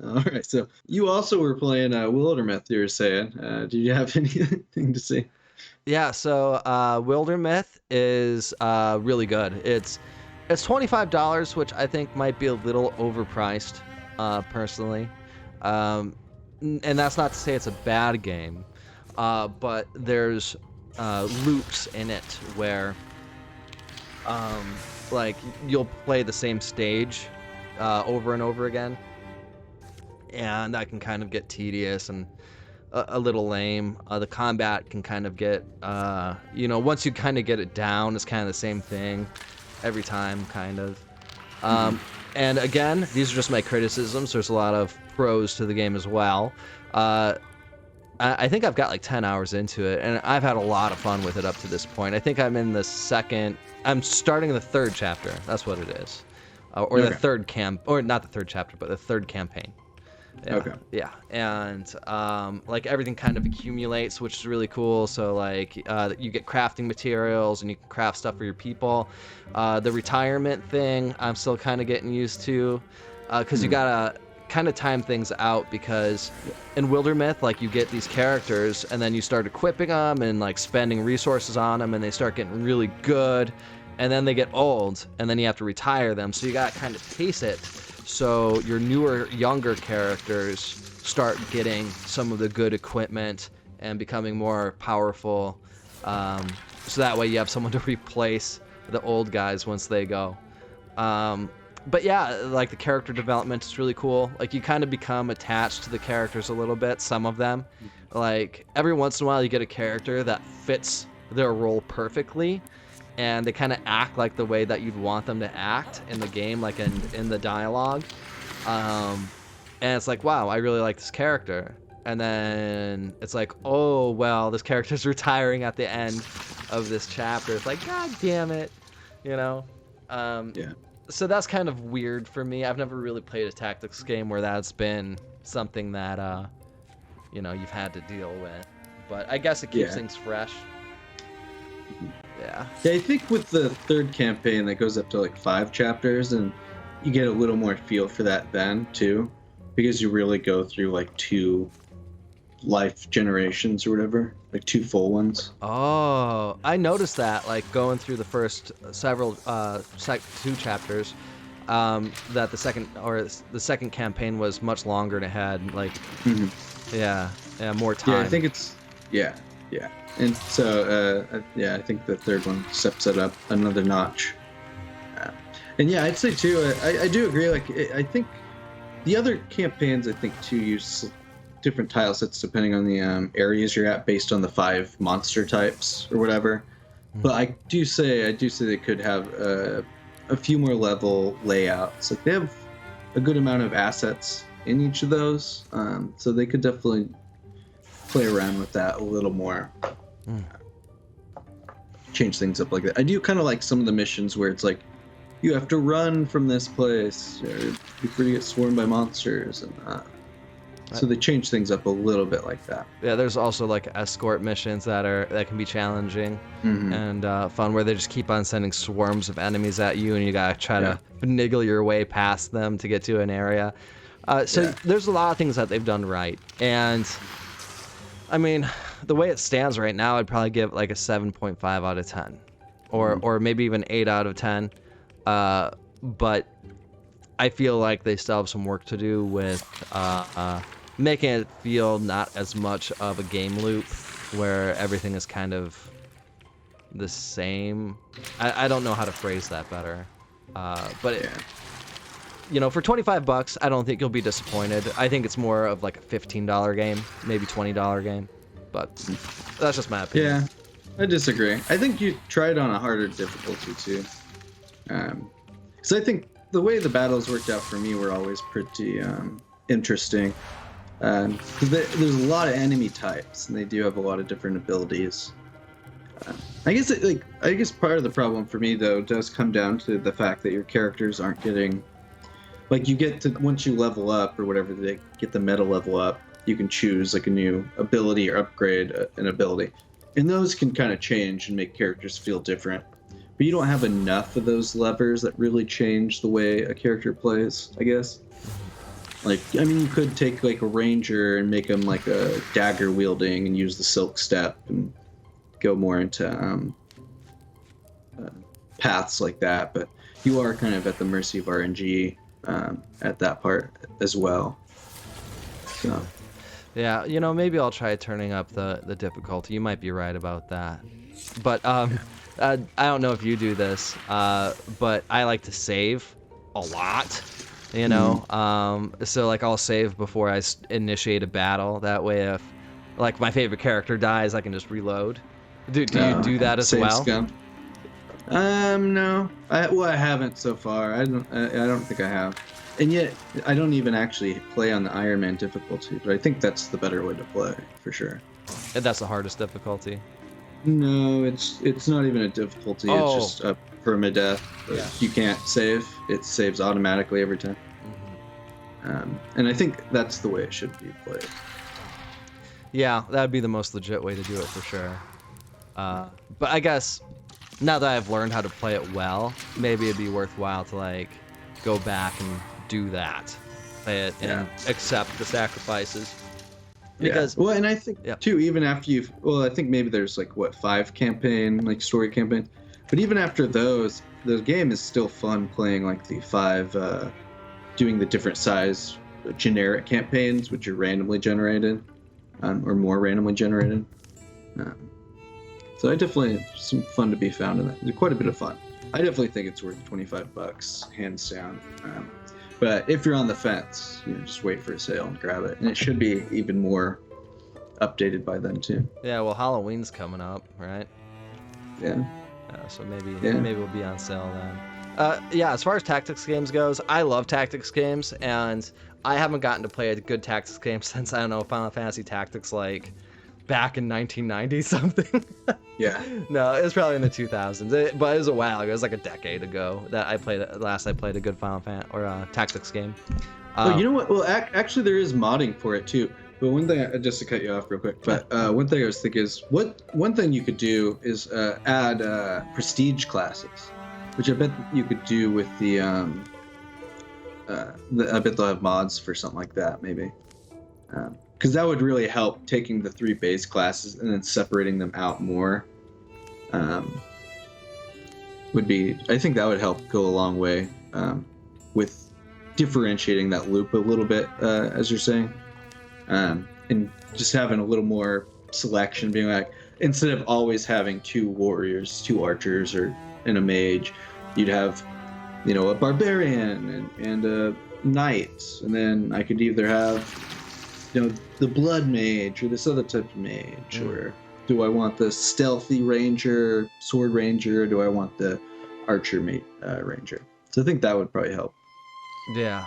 All right, so you also were playing Wildermyth, you were saying. Did you have anything to say?
Yeah, so Wildermyth is really good. It's $25, which I think might be a little overpriced, personally. And that's not to say it's a bad game, but there's loops in it where like you'll play the same stage over and over again. And that can kind of get tedious and a little lame. The combat can kind of get, once you kind of get it down, it's kind of the same thing every time, kind of. And again, these are just my criticisms. There's a lot of pros to the game as well. I think I've got like 10 hours into it, and I've had a lot of fun with it up to this point. I think I'm starting the third chapter. That's what it is. The third not the third chapter, but the third campaign. Yeah,
okay.
Yeah, and like everything kind of accumulates, which is really cool. So like you get crafting materials and you can craft stuff for your people. The retirement thing, I'm still kind of getting used to, because you gotta kind of time things out, because in Wildermyth, like you get these characters and then you start equipping them and like spending resources on them, and they start getting really good, and then they get old, and then you have to retire them. So you gotta kind of pace it. So your newer, younger characters start getting some of the good equipment and becoming more powerful. So that way you have someone to replace the old guys once they go. But yeah, like the character development is really cool. Like you kind of become attached to the characters a little bit, some of them. Like every once in a while you get a character that fits their role perfectly, and they kind of act like the way that you'd want them to act in the game, like in the dialogue. And it's like, wow, I really like this character. And then it's like, oh, well, this character's retiring at the end of this chapter. It's like, God damn it, Yeah. So that's kind of weird for me. I've never really played a tactics game where that's been something that, you've had to deal with. But I guess it keeps things fresh. Yeah,
I think with the third campaign that goes up to like 5 chapters, and you get a little more feel for that then too, because you really go through like 2 life generations or whatever, like 2 full ones.
Oh, I noticed that, like going through the first several 2 chapters, that the second campaign was much longer and it had like,
Mhm.
yeah, more time.
Yeah, I think it's yeah. And so I think the third one steps it up another notch. And yeah, I'd say too. I do agree. Like I think the other campaigns, I think too, use different tile sets depending on the areas you're at, based on the 5 monster types or whatever. But I do say they could have a few more level layouts. Like they have a good amount of assets in each of those, so they could definitely play around with that a little more. Change things up like that. I do kind of like some of the missions where it's like you have to run from this place before you get swarmed by monsters, and so they change things up a little bit like that.
Yeah, there's also like escort missions that can be challenging and fun, where they just keep on sending swarms of enemies at you, and you gotta try to finagle your way past them to get to an area. There's a lot of things that they've done right, and I mean, the way it stands right now, I'd probably give it like a 7.5 out of 10, or maybe even 8 out of 10. But I feel like they still have some work to do with making it feel not as much of a game loop where everything is kind of the same. I don't know how to phrase that better. For $25, I don't think you'll be disappointed. I think it's more of like a $15 game, maybe $20 game, but that's just my opinion.
Yeah, I disagree. I think you try it on a harder difficulty too. Because I think the way the battles worked out for me were always pretty interesting. Because there's a lot of enemy types, and they do have a lot of different abilities. I guess part of the problem for me though does come down to the fact that your characters aren't getting, like, you get to, once you level up or whatever, they get the meta level up, you can choose like a new ability or upgrade an ability, and those can kind of change and make characters feel different. But you don't have enough of those levers that really change the way a character plays, I guess. Like, I mean, you could take like a ranger and make him like a dagger wielding and use the silk step and go more into paths like that. But you are kind of at the mercy of RNG at that part as well. So.
Yeah, maybe I'll try turning up the difficulty. You might be right about that. But I don't know if you do this, but I like to save a lot, so like I'll save before I initiate a battle. That way, if like my favorite character dies, I can just reload. Do you do that as well?
Scum. No, I haven't so far. I don't think I have, and yet I don't even actually play on the Iron Man difficulty. But I think that's the better way to play for sure.
And that's the hardest difficulty.
No, it's not even a difficulty.
Oh.
It's just a permadeath.
Yeah.
You can't save. It saves automatically every time. And I think that's the way it should be played.
Yeah, that'd be the most legit way to do it for sure. But I guess now that I've learned how to play it well, maybe it'd be worthwhile to like go back and do that, play it and accept the sacrifices. Because
well, and I think too, even after I think maybe there's like 5 campaign, like story campaign, but even after those, the game is still fun playing like the 5, doing the different size generic campaigns, which are randomly generated, or more randomly generated. So I definitely, some fun to be found in that. There's quite a bit of fun. I definitely think it's worth $25, hands down. But if you're on the fence, just wait for a sale and grab it. And it should be even more updated by then too.
Yeah, well, Halloween's coming up, right?
Yeah.
So maybe we'll be on sale then. As far as tactics games goes, I love tactics games, and I haven't gotten to play a good tactics game since, I don't know, Final Fantasy Tactics, like back in 1990 something.
Yeah.
No, it was probably in the 2000s, but it was a while ago. It was like a decade ago that I played a good Final Fantasy or tactics game.
Well, you know what? Well, actually, there is modding for it too. But one thing, just to cut you off real quick, but one thing I was thinking is, one thing you could do is add prestige classes, which I bet you could do with the I bet they'll have mods for something like that, maybe. Because that would really help, taking the 3 base classes and then separating them out more. I think that would help go a long way. with differentiating that loop a little bit, as you're saying, and just having a little more selection, being like, instead of always having 2 warriors, 2 archers, and a mage, you'd have, a barbarian and a knight, and then I could either have, the blood mage or this other type of mage, or do I want the stealthy ranger, sword ranger, or do I want the archer ranger? So I think that would probably help.
Yeah,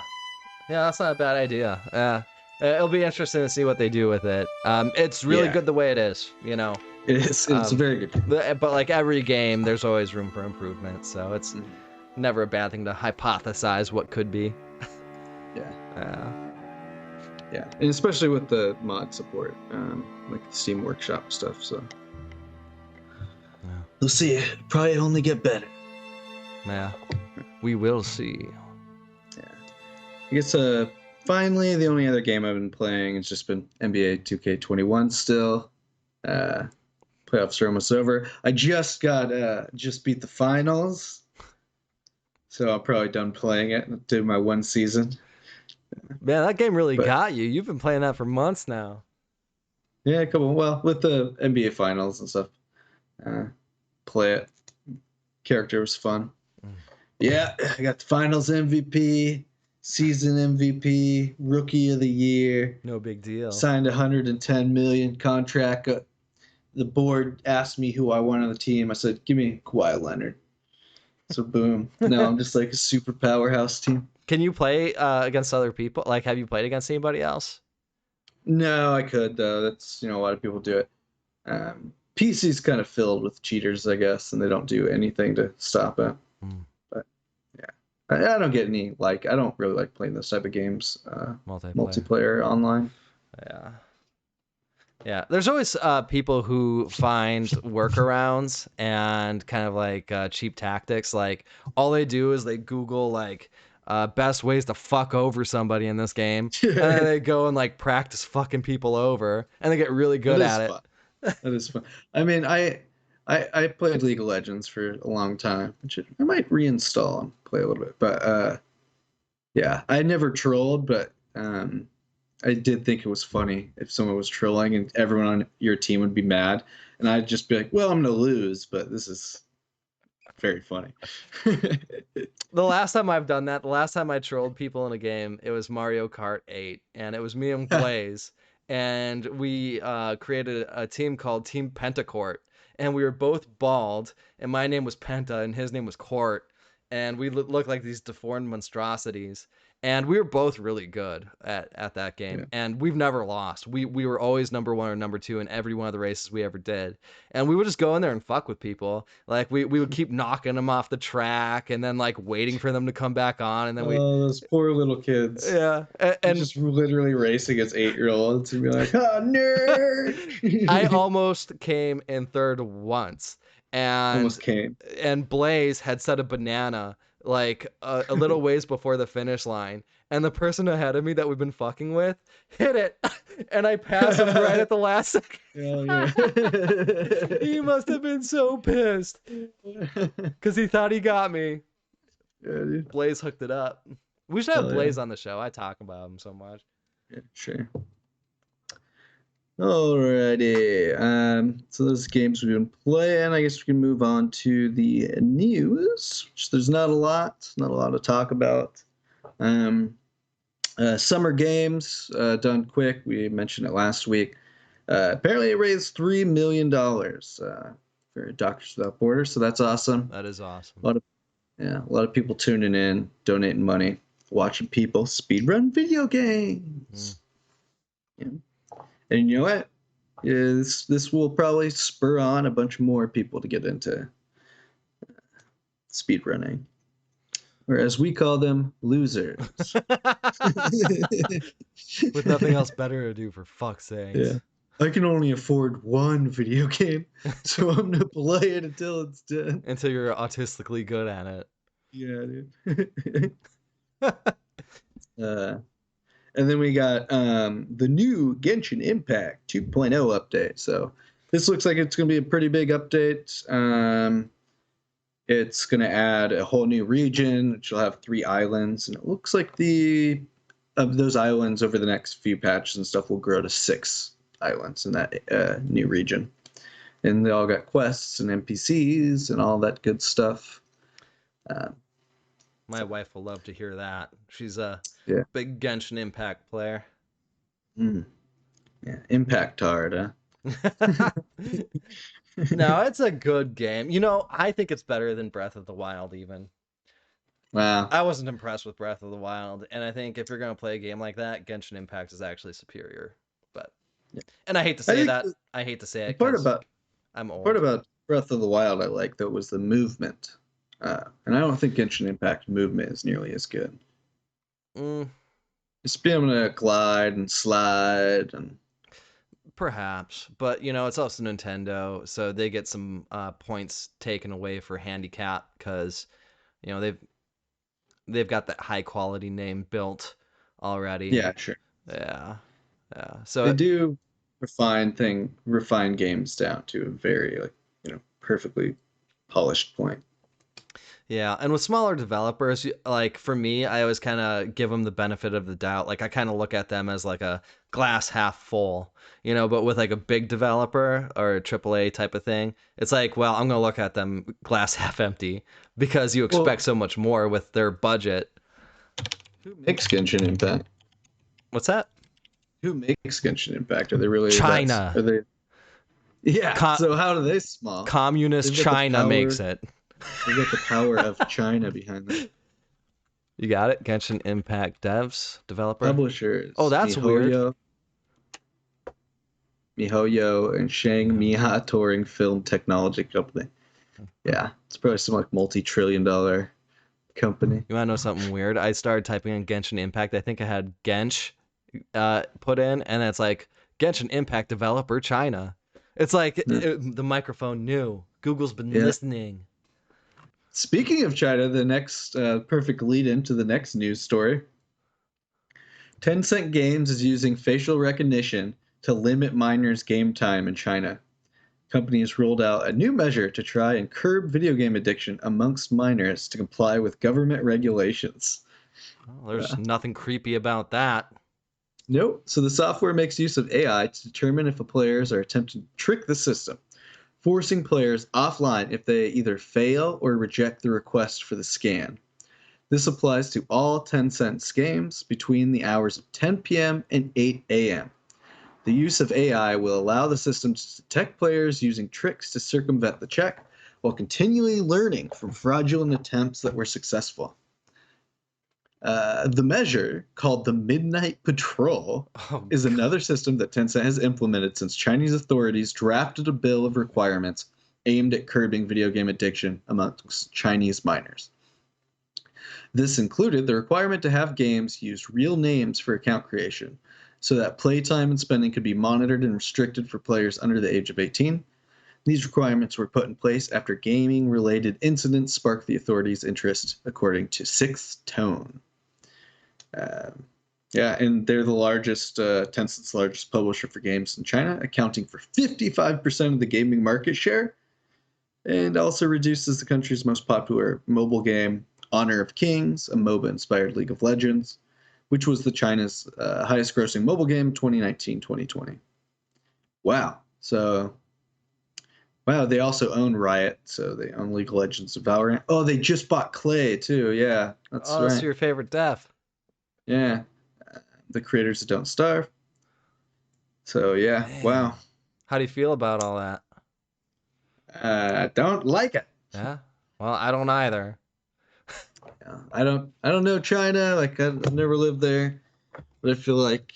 that's not a bad idea. It'll be interesting to see what they do with it. It's really good the way it is,
It is. It's a very good game.
But like every game, there's always room for improvement, so it's never a bad thing to hypothesize what could be.
Yeah, and especially with the mod support, like the Steam Workshop stuff. So we'll see. Probably only get better.
Yeah, we will see.
Yeah, I guess finally the only other game I've been playing has just been NBA 2K21 still. Playoffs are almost over. I just beat the finals, so I'm probably done playing it. Did my 1 season.
Man, that game really got you. You've been playing that for months now.
Yeah, a couple. Well, with the NBA finals and stuff, play it. Character was fun. Yeah, I got the finals MVP, season MVP, rookie of the year.
No big deal.
Signed $110 million contract. The board asked me who I want on the team. I said, "Give me Kawhi Leonard." So boom. Now I'm just like a super powerhouse team.
Can you play against other people? Like, have you played against anybody else?
No, I could though. That's a lot of people do it. PC's kind of filled with cheaters, I guess, and they don't do anything to stop it. But yeah, I don't get any I don't really like playing those type of games. Multiplayer online.
Yeah. There's always people who find workarounds and kind of like cheap tactics. Like all they do is they Google best ways to fuck over somebody in this game, and then they go and like practice fucking people over, and they get really good at it.
That is fun. I mean, I played League of Legends for a long time, which I might reinstall and play a little bit. But yeah, I never trolled, but I did think it was funny if someone was trolling and everyone on your team would be mad, and I'd just be like, "Well, I'm gonna lose, but this is very funny."
The last time I've done that, the last time I trolled people in a game, it was Mario Kart 8, and it was me and Blaze, and we created a team called Team Pentacourt, and we were both bald, and my name was Penta, and his name was Court, and we looked like these deformed monstrosities. And we were both really good at that game, and we've never lost. We were always number 1 or number 2 in every one of the races we ever did, and we would just go in there and fuck with people. Like we would keep knocking them off the track, and then like waiting for them to come back on, and then
those poor little kids.
Yeah, and
just literally race against 8-year-olds and be like, "Oh, nerd!"
I almost came in third once, and Blaze had set a banana like a little ways before the finish line, and the person ahead of me that we've been fucking with hit it, and I passed him right at the last second.
Yeah.
He must have been so pissed because he thought he got me.
Yeah, dude.
Blaze hooked it up. We should have Blaze on the show. I talk about him so much.
Yeah, sure. Alrighty. So those games we've been playing. I guess we can move on to the news, which there's not a lot to talk about. Summer games done quick. We mentioned it last week. Apparently, it raised $3 million for Doctors Without Borders, so that's awesome.
That is awesome.
A lot of people tuning in, donating money, watching people speedrun video games. Yeah. And you know what? This will probably spur on a bunch more people to get into speedrunning. Or as we call them, losers.
With nothing else better to do, for fuck's sake.
Yeah. I can only afford one video game, so I'm going to play it until it's done.
Until you're autistically good at it.
Yeah, dude. And then we got the new Genshin Impact 2.0 update. So this looks like it's going to be a pretty big update. It's going to add a whole new region, which will have 3 islands, and it looks like of those islands over the next few patches and stuff will grow to 6 islands in that new region. And they all got quests and NPCs and all that good stuff.
My wife will love to hear that. She's a
Yeah.
big Genshin Impact player.
Yeah, Impact hard, huh?
No, it's a good game. I think it's better than Breath of the Wild even.
Wow.
I wasn't impressed with Breath of the Wild, and I think if you're going to play a game like that, Genshin Impact is actually superior. But and I hate to say that. I hate to say it because I'm old.
Part about Breath of the Wild I like though was the movement. And I don't think Genshin Impact movement is nearly as good. Just being able to glide and slide and
perhaps, but it's also Nintendo, so they get some points taken away for handicap because they've got that high quality name built already.
Yeah, sure.
Yeah. So
they do refine games down to a very perfectly polished point.
Yeah, and with smaller developers, like for me, I always kind of give them the benefit of the doubt. Like I kind of look at them as like a glass half full, but with like a big developer or a AAA type of thing, it's like, well, I'm gonna look at them glass half empty because you expect so much more with their budget.
Who makes Genshin Impact?
What's that?
Who makes Genshin Impact? Are they really
China?
Are they? Yeah. So how do they small?
Communist China makes it.
They got the power of China behind them.
You got it? Genshin Impact developer?
Publishers.
Oh, that's weird.
MiHoYo and Shang-Miha Touring Film Technology Company. Yeah, it's probably some like multi-trillion-dollar company.
You want to know something weird? I started typing in Genshin Impact. I think I had Gensh put in, and it's like Genshin Impact developer China. It's like the microphone knew. Google's been listening.
Speaking of China, the next perfect lead into the next news story. Tencent Games is using facial recognition to limit minors' game time in China. The company has rolled out a new measure to try and curb video game addiction amongst minors to comply with government regulations.
Well, there's nothing creepy about that.
Nope. So the software makes use of AI to determine if players are attempting to trick the system, forcing players offline if they either fail or reject the request for the scan. This applies to all Tencent's games between the hours of 10 p.m. and 8 a.m. The use of AI will allow the system to detect players using tricks to circumvent the check while continually learning from fraudulent attempts that were successful. The measure, called the Midnight Patrol, is another system that Tencent has implemented since Chinese authorities drafted a bill of requirements aimed at curbing video game addiction amongst Chinese minors. This included the requirement to have games use real names for account creation, so that playtime and spending could be monitored and restricted for players under the age of 18. These requirements were put in place after gaming-related incidents sparked the authorities' interest, according to Sixth Tone. And they're the largest, Tencent's largest publisher for games in China, accounting for 55% of the gaming market share, and also reduces the country's most popular mobile game, Honor of Kings, a MOBA-inspired League of Legends, which was China's highest-grossing mobile game 2019-2020. Wow. They also own Riot, so they own League of Legends and Valorant. Oh, they just bought Clay, too. Yeah, that's right.
That's your favorite death.
Yeah. The creators of Don't Starve. So, yeah. Man. Wow.
How do you feel about all that?
I don't like it.
Yeah? Well, I don't either.
I don't know China. Like, I've never lived there. But I feel like,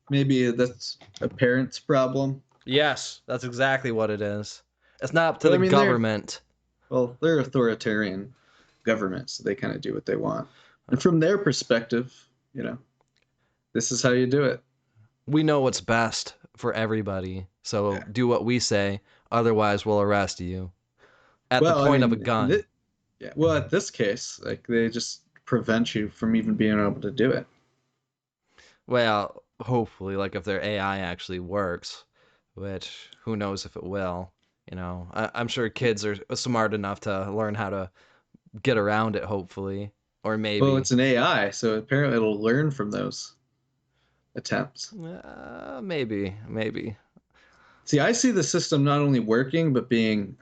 maybe that's a parent's problem.
Yes, that's exactly what it is. It's not up to the government.
They're authoritarian governments, so they kind of do what they want. And from their perspective, this is how you do it.
We know what's best for everybody, so do what we say. Otherwise, we'll arrest you at the point of a gun.
At this case, like they just prevent you from even being able to do it.
Well, hopefully, like if their AI actually works, which who knows if it will. You know, I'm sure kids are smart enough to learn how to get around it, hopefully, or
Well,
maybe.
it's an AI, so apparently it'll learn from those attempts.
Maybe.
See, I see the system not only working but being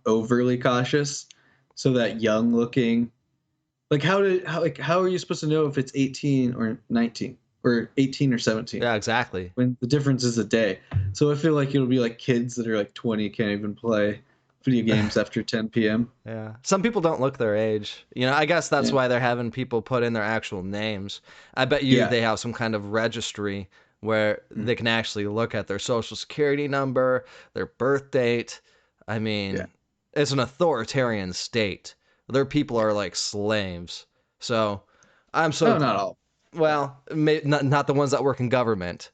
overly cautious, so that young-looking, like how are you supposed to know if it's 18 or 19 or 18 or 17
Yeah, exactly.
when the difference is a day? So I feel like it'll be like kids that are like 20 can't even play video games after 10 p.m.
Yeah. Some people don't look their age. You know, I guess that's
Yeah.
why they're having people put in their actual names. I bet you
Yeah.
they have some kind of registry where
Mm.
they can actually look at their social security number, their birth date. I
Yeah.
mean, it's an authoritarian state. Their people
Yeah.
are like slaves. So, I'm
No,
so
not all.
well, not the ones that work in government.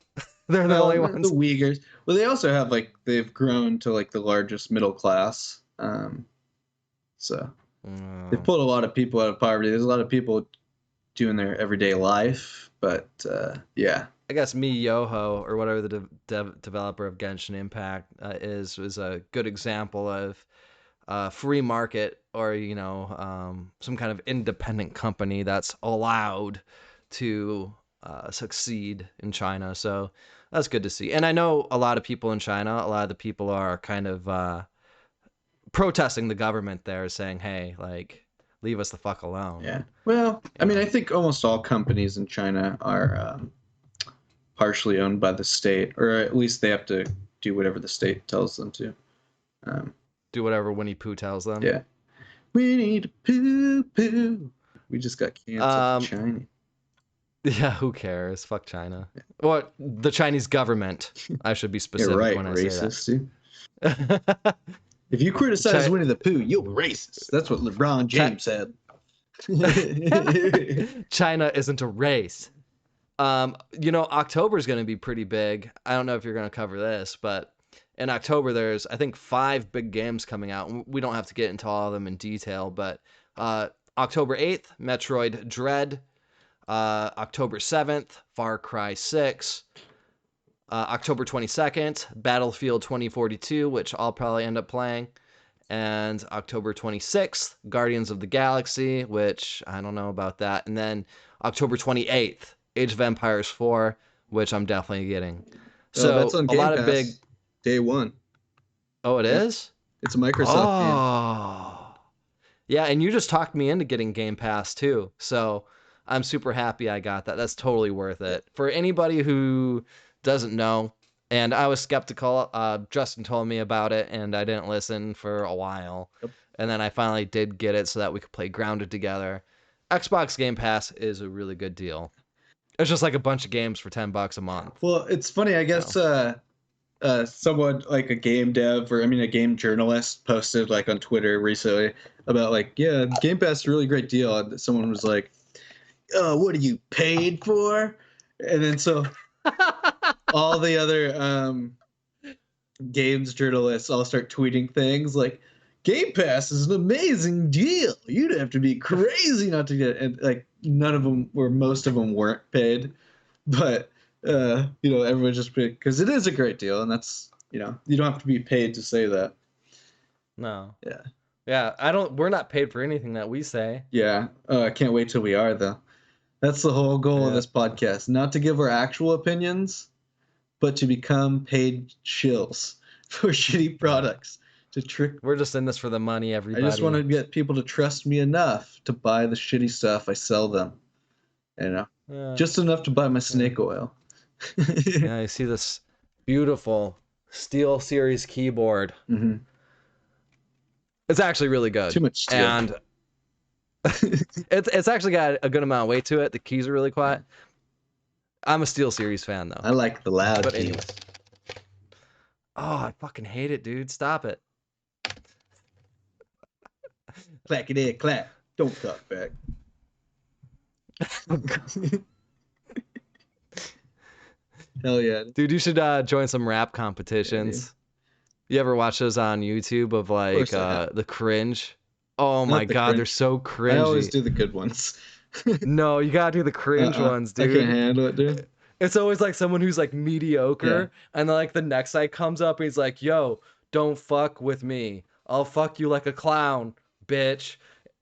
They're the
Well,
only
the
ones.
Uyghurs. Well, they also have like they've grown to like the largest middle class. So they've
Mm.
pulled a lot of people out of poverty. There's a lot of people doing their everyday life, but yeah,
I guess Mi Yoho or whatever the developer of Genshin Impact is a good example of free market or some kind of independent company that's allowed to succeed in China. So that's good to see. And I know a lot of people in China. A lot of the people are kind of protesting the government there, saying, "Hey, like, leave us the fuck alone."
yeah. Well, I
You
mean, I
know.
think almost all companies in China are partially owned by the state, or at least they have to do whatever the state tells them to. Um,
Do whatever Winnie Pooh tells them.
yeah. We need to poo poo. We just got canceled for
Um,
China.
Yeah, who cares? Fuck China. What the Chinese government. I should be
Yeah,
specific
right,
when I say
racist too.
that.
If you criticize
Chi-
Winnie the Pooh, you're racist. That's what LeBron
Chi-
James said.
China isn't a race. October is going to be pretty big. I don't know if you're going to cover this, but in October there's I think 5 big games coming out. We don't have to get into all of them in detail, but October 8th, Metroid Dread. October 7th, Far Cry 6. October 22nd, Battlefield 2042, which I'll probably end up playing. And October 26th, Guardians of the Galaxy, which I don't know about that. And then October 28th, Age of Empires 4, which I'm definitely getting.
Oh, that's
So
on
a
Game
lot of big.
Pass. Day one.
Oh, it
Yeah.
is?
It's a Microsoft game.
Oh. Yeah, and you just talked me into getting Game Pass too. So I'm super happy I got that. That's totally worth
Yeah.
it. For anybody who doesn't know, and I was skeptical, Justin told me about it and I didn't listen for a while.
Yep.
And then I finally did get it so that we could play Grounded together. Xbox Game Pass is a really good deal. It's just like a bunch of games for $10 a month.
Well, it's funny. I guess someone like a game dev or I mean a game journalist posted like on Twitter recently about like, yeah, Game Pass is a really great deal. And someone was like, "Oh, what are you paid for?" And then so all the other games journalists all start tweeting things like, "Game Pass is an amazing deal. You'd have to be crazy not to get it." And like none of them, or most of them, weren't paid, but everyone just paid because it is a great deal, and that's you don't have to be paid to say that.
No.
Yeah,
Yeah, we're not paid for anything that we say.
yeah. I can't wait till we are though. That's the whole goal of
Yeah.
this podcast: not to give our actual opinions, but to become paid shills for shitty products. To trick.
We're just in this for the money,
I
everybody.
just want to get people to trust me enough to buy the shitty stuff I sell them.
Yeah.
Just enough to buy my snake oil.
Yeah, I see this beautiful Steel Series keyboard.
Mm-hmm.
It's actually really good.
Too much steel.
And it's actually got a good amount of weight to it. The keys are really quiet. I'm a Steel Series fan though.
I like the loud
But
keys.
anyways. Oh, I fucking hate it, dude. Stop it.
Clack it in, clack. Don't talk back. Hell yeah.
Dude, you should join some rap competitions. You ever watch those on YouTube of like
course I have.
the cringe? Oh
Not
my
the
god,
cringe.
they're so cringy.
I always do the good ones.
No, you gotta do the cringe ones,
I
dude.
can't handle it, dude.
It's always like someone who's like mediocre, and then like the next guy comes up and he's like, "Yo, don't fuck with me. I'll fuck you like a clown, bitch.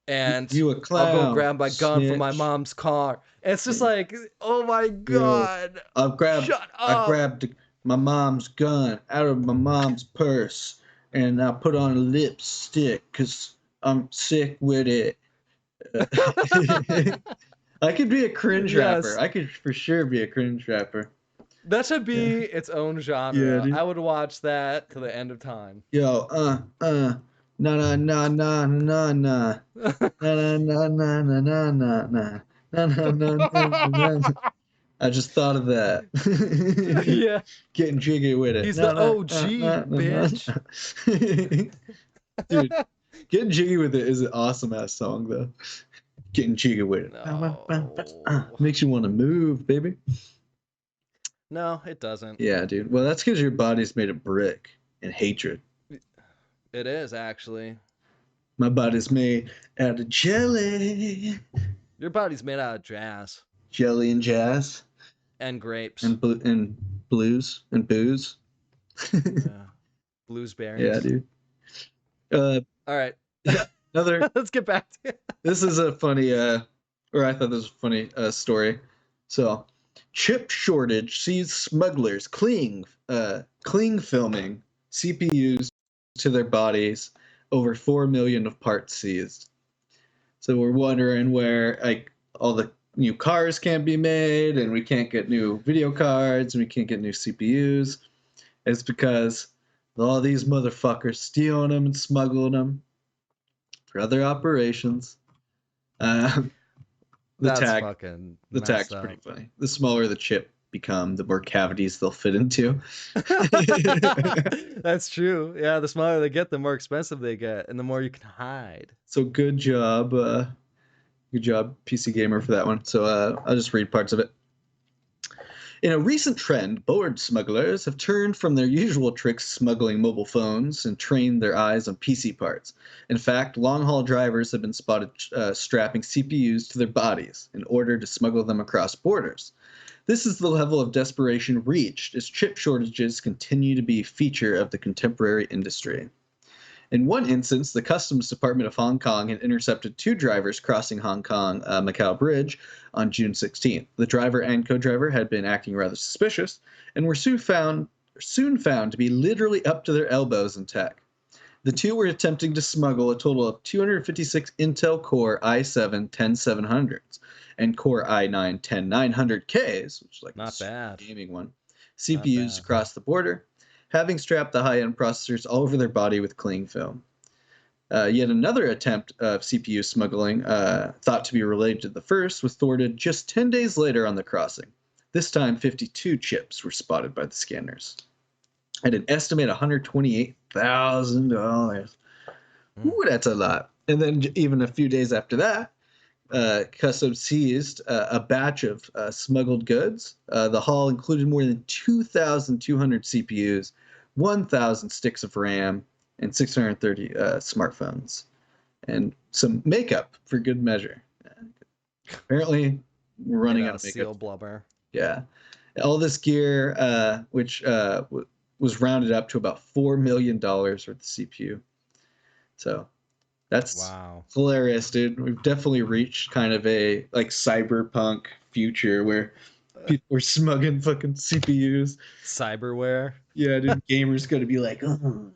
And
You a
I'll go
clown,
grab my gun from my
snitch.
mom's car. And it's just
Yeah.
like, oh my
Yeah.
God.
I
Shut up.
grabbed my mom's gun out of my mom's purse and I put on a lipstick because I'm sick with it. I could be a cringe rapper.
Yes.
I could for sure be a cringe rapper.
That should
Yeah,
be its own
yeah,
genre.
dude.
I would watch that to the end of time.
Yo, na na na na na na. Na na na na na na na na. Na na na na na na. I just thought of that.
Yeah.
Getting jiggy with it.
He's
Na
the
na
OG,
na na na.
bitch.
Dude, getting jiggy with it is an awesome ass song though. Getting jiggy with it.
No.
Makes you want to move, baby.
No, it doesn't.
Yeah, dude. Well, that's because your body's made of brick and hatred.
It is, actually.
My body's made out of jelly.
Your body's made out of jazz
Jelly and jazz
and grapes.
and blues and booze.
Yeah. Bluesberries.
Yeah, dude.
All right.
Another.
Let's get back to it.
This is a funny, or I thought this was a funny story. So, chip shortage sees smugglers cling filming CPUs to their bodies, over 4 million of parts seized. So we're wondering where like all the new cars can't be made, and we can't get new video cards, and we can't get new CPUs. It's because all these motherfuckers stealing them and smuggling them for other operations. The
That's
tag,
fucking
the
messed
tag's
up.
pretty funny. The smaller the chip become, the more cavities they'll fit into.
That's true. Yeah, the smaller they get, the more expensive they get, and the more you can hide.
So good job, PC Gamer, for that one. So I'll just read parts of it. In a recent trend, board smugglers have turned from their usual tricks smuggling mobile phones and trained their eyes on PC parts. In fact, long-haul drivers have been spotted strapping CPUs to their bodies in order to smuggle them across borders. This is the level of desperation reached as chip shortages continue to be a feature of the contemporary industry. In one instance, the Customs Department of Hong Kong had intercepted 2 drivers crossing Hong Kong-Macau Bridge on June 16th. The driver and co-driver had been acting rather suspicious and were soon found to be literally up to their elbows in tech. The 2 were attempting to smuggle a total of 256 Intel Core i7-10700s and Core i9-10900Ks, which is like
Not
a
bad.
gaming one,
Not
CPUs
bad.
across the border, having strapped the high-end processors all over their body with cling film. Yet another attempt of CPU smuggling, thought to be related to the first, was thwarted just 10 days later on the crossing. This time, 52 chips were spotted by the scanners at an estimated $128,000. Ooh, that's a lot. And then even a few days after that, Customs seized a batch of smuggled goods. The haul included more than 2,200 CPUs, 1,000 sticks of RAM, and 630 smartphones, and some makeup for good measure. Apparently, we're running out of makeup.
Seal blubber.
Yeah. All this gear, which was rounded up to about $4 million worth of CPU. So that's
Wow.
hilarious, dude. We've definitely reached kind of a like cyberpunk future where people are smuggling fucking CPUs.
Cyberware.
Yeah, dude. Gamers gonna be like, oh,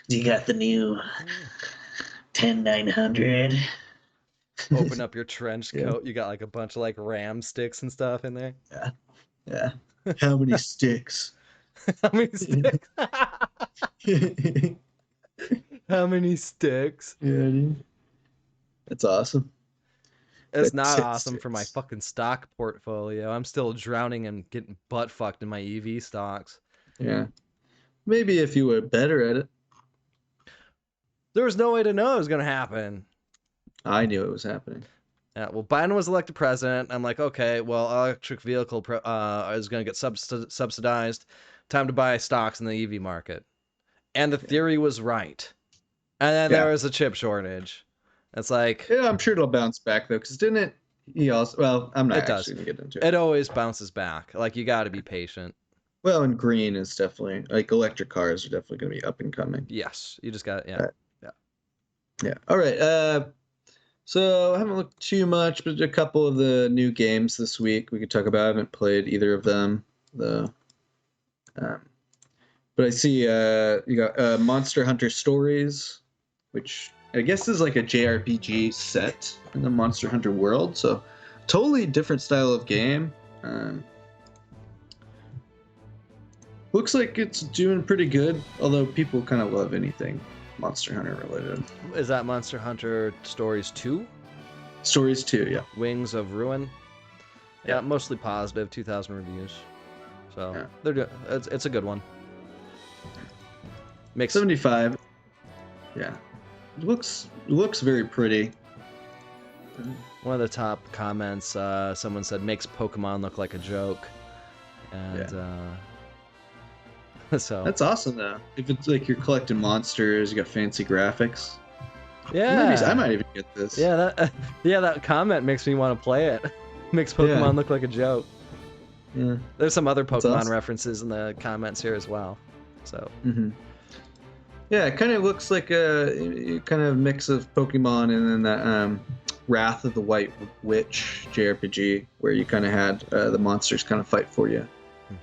you got the new 10900.
Open up your trench
Yeah.
coat. You got like a bunch of like RAM sticks and stuff in there.
Yeah. How many sticks?
How many sticks? How many sticks?
Yeah, dude. That's awesome.
It's
But
not
six
awesome for my
sticks.
fucking stock portfolio. I'm still drowning and getting butt fucked in my EV stocks.
Yeah. Maybe if you were better at it.
There was no way to know it was gonna happen.
I knew it was happening.
Yeah, well, Biden was elected president. I'm like, okay, well, electric vehicle is going to get subsidized. Time to buy stocks in the EV market. And the theory was right. And then there was a chip shortage. It's like,
Yeah, I'm sure it'll bounce back though, because didn't it? He also. Well, I'm not
It does.
actually gonna get into it.
it always bounces back. Like, you got to be patient.
Well, and green is definitely like electric cars are definitely going to be up and coming.
Yes, you just got yeah.
Right. Yeah. All right. So I haven't looked too much, but a couple of the new games this week we could talk about. I haven't played either of them. Um, but I see you got Monster Hunter Stories, which I guess is like a JRPG set in the Monster Hunter world. So totally different style of game. Looks like it's doing pretty good, although people kind of love anything Monster Hunter related.
Is that Monster Hunter Stories 2?
Stories 2, yeah.
Wings of Ruin? Yeah,
Yeah.
mostly positive, 2,000 reviews. So
Yeah.
they're doing it's a good one. Makes
75. Yeah. It looks very pretty.
one of the top comments, someone said makes Pokemon look like a joke. And so
That's awesome though. If it's like you're collecting monsters, you got fancy graphics.
yeah.
Maybe I might even get this.
Yeah, that comment makes me want to play it. Makes Pokemon look like a joke.
Yeah.
There's some other
That's
Pokemon
awesome.
references in the comments here as well. So
Mm-hmm. Yeah, it kind of looks like a kind of mix of Pokemon and then that Wrath of the White Witch JRPG where you kind of had the monsters kind of fight for you.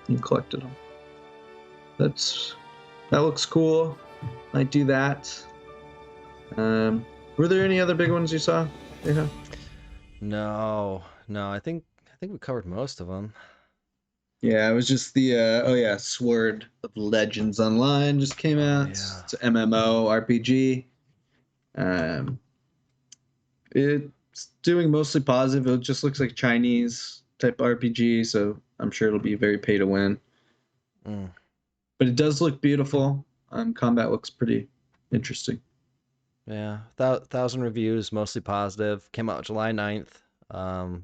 You collected them. That looks cool. Might do that. Were there any other big ones you saw? Yeah.
no, I think we covered most of them.
Yeah, it was just the Sword of Legends Online just came out.
Yeah.
It's an MMO RPG. It's doing mostly positive. It just looks like Chinese type RPG, so I'm sure it'll be very pay to win.
Mm.
But it does look beautiful. Combat looks pretty interesting.
Yeah, 1,000 reviews, mostly positive. Came out July 9th.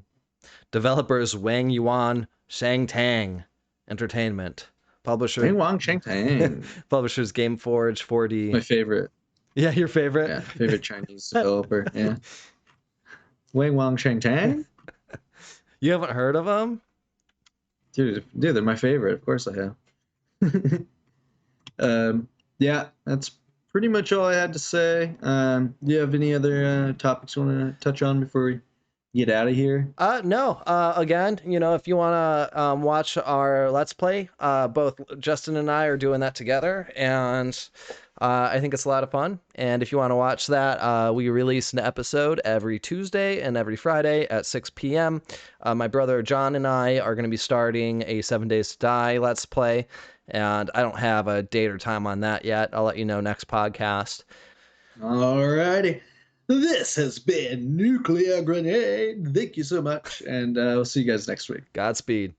Developers Wang Yuan Shang Tang Entertainment. Publisher
Wang Wang Cheng Tang.
Publishers Gameforge 4D.
My favorite.
Yeah, your favorite?
Yeah, favorite Chinese developer. Yeah. Wang Wang Cheng Tang?
You haven't heard of them?
Dude, they're my favorite. Of course I have. Yeah, that's pretty much all I had to say. Do you have any other topics you want to touch on before we get out of here?
No. Again, if you want to watch our Let's Play, both Justin and I are doing that together, and I think it's a lot of fun. And if you want to watch that, we release an episode every Tuesday and every Friday at 6 p.m. My brother John and I are going to be starting a 7 Days to Die Let's Play, and I don't have a date or time on that yet. I'll let you know next podcast.
Alrighty. This has been Nuclear Grenade. Thank you so much, and we'll see you guys next week.
Godspeed.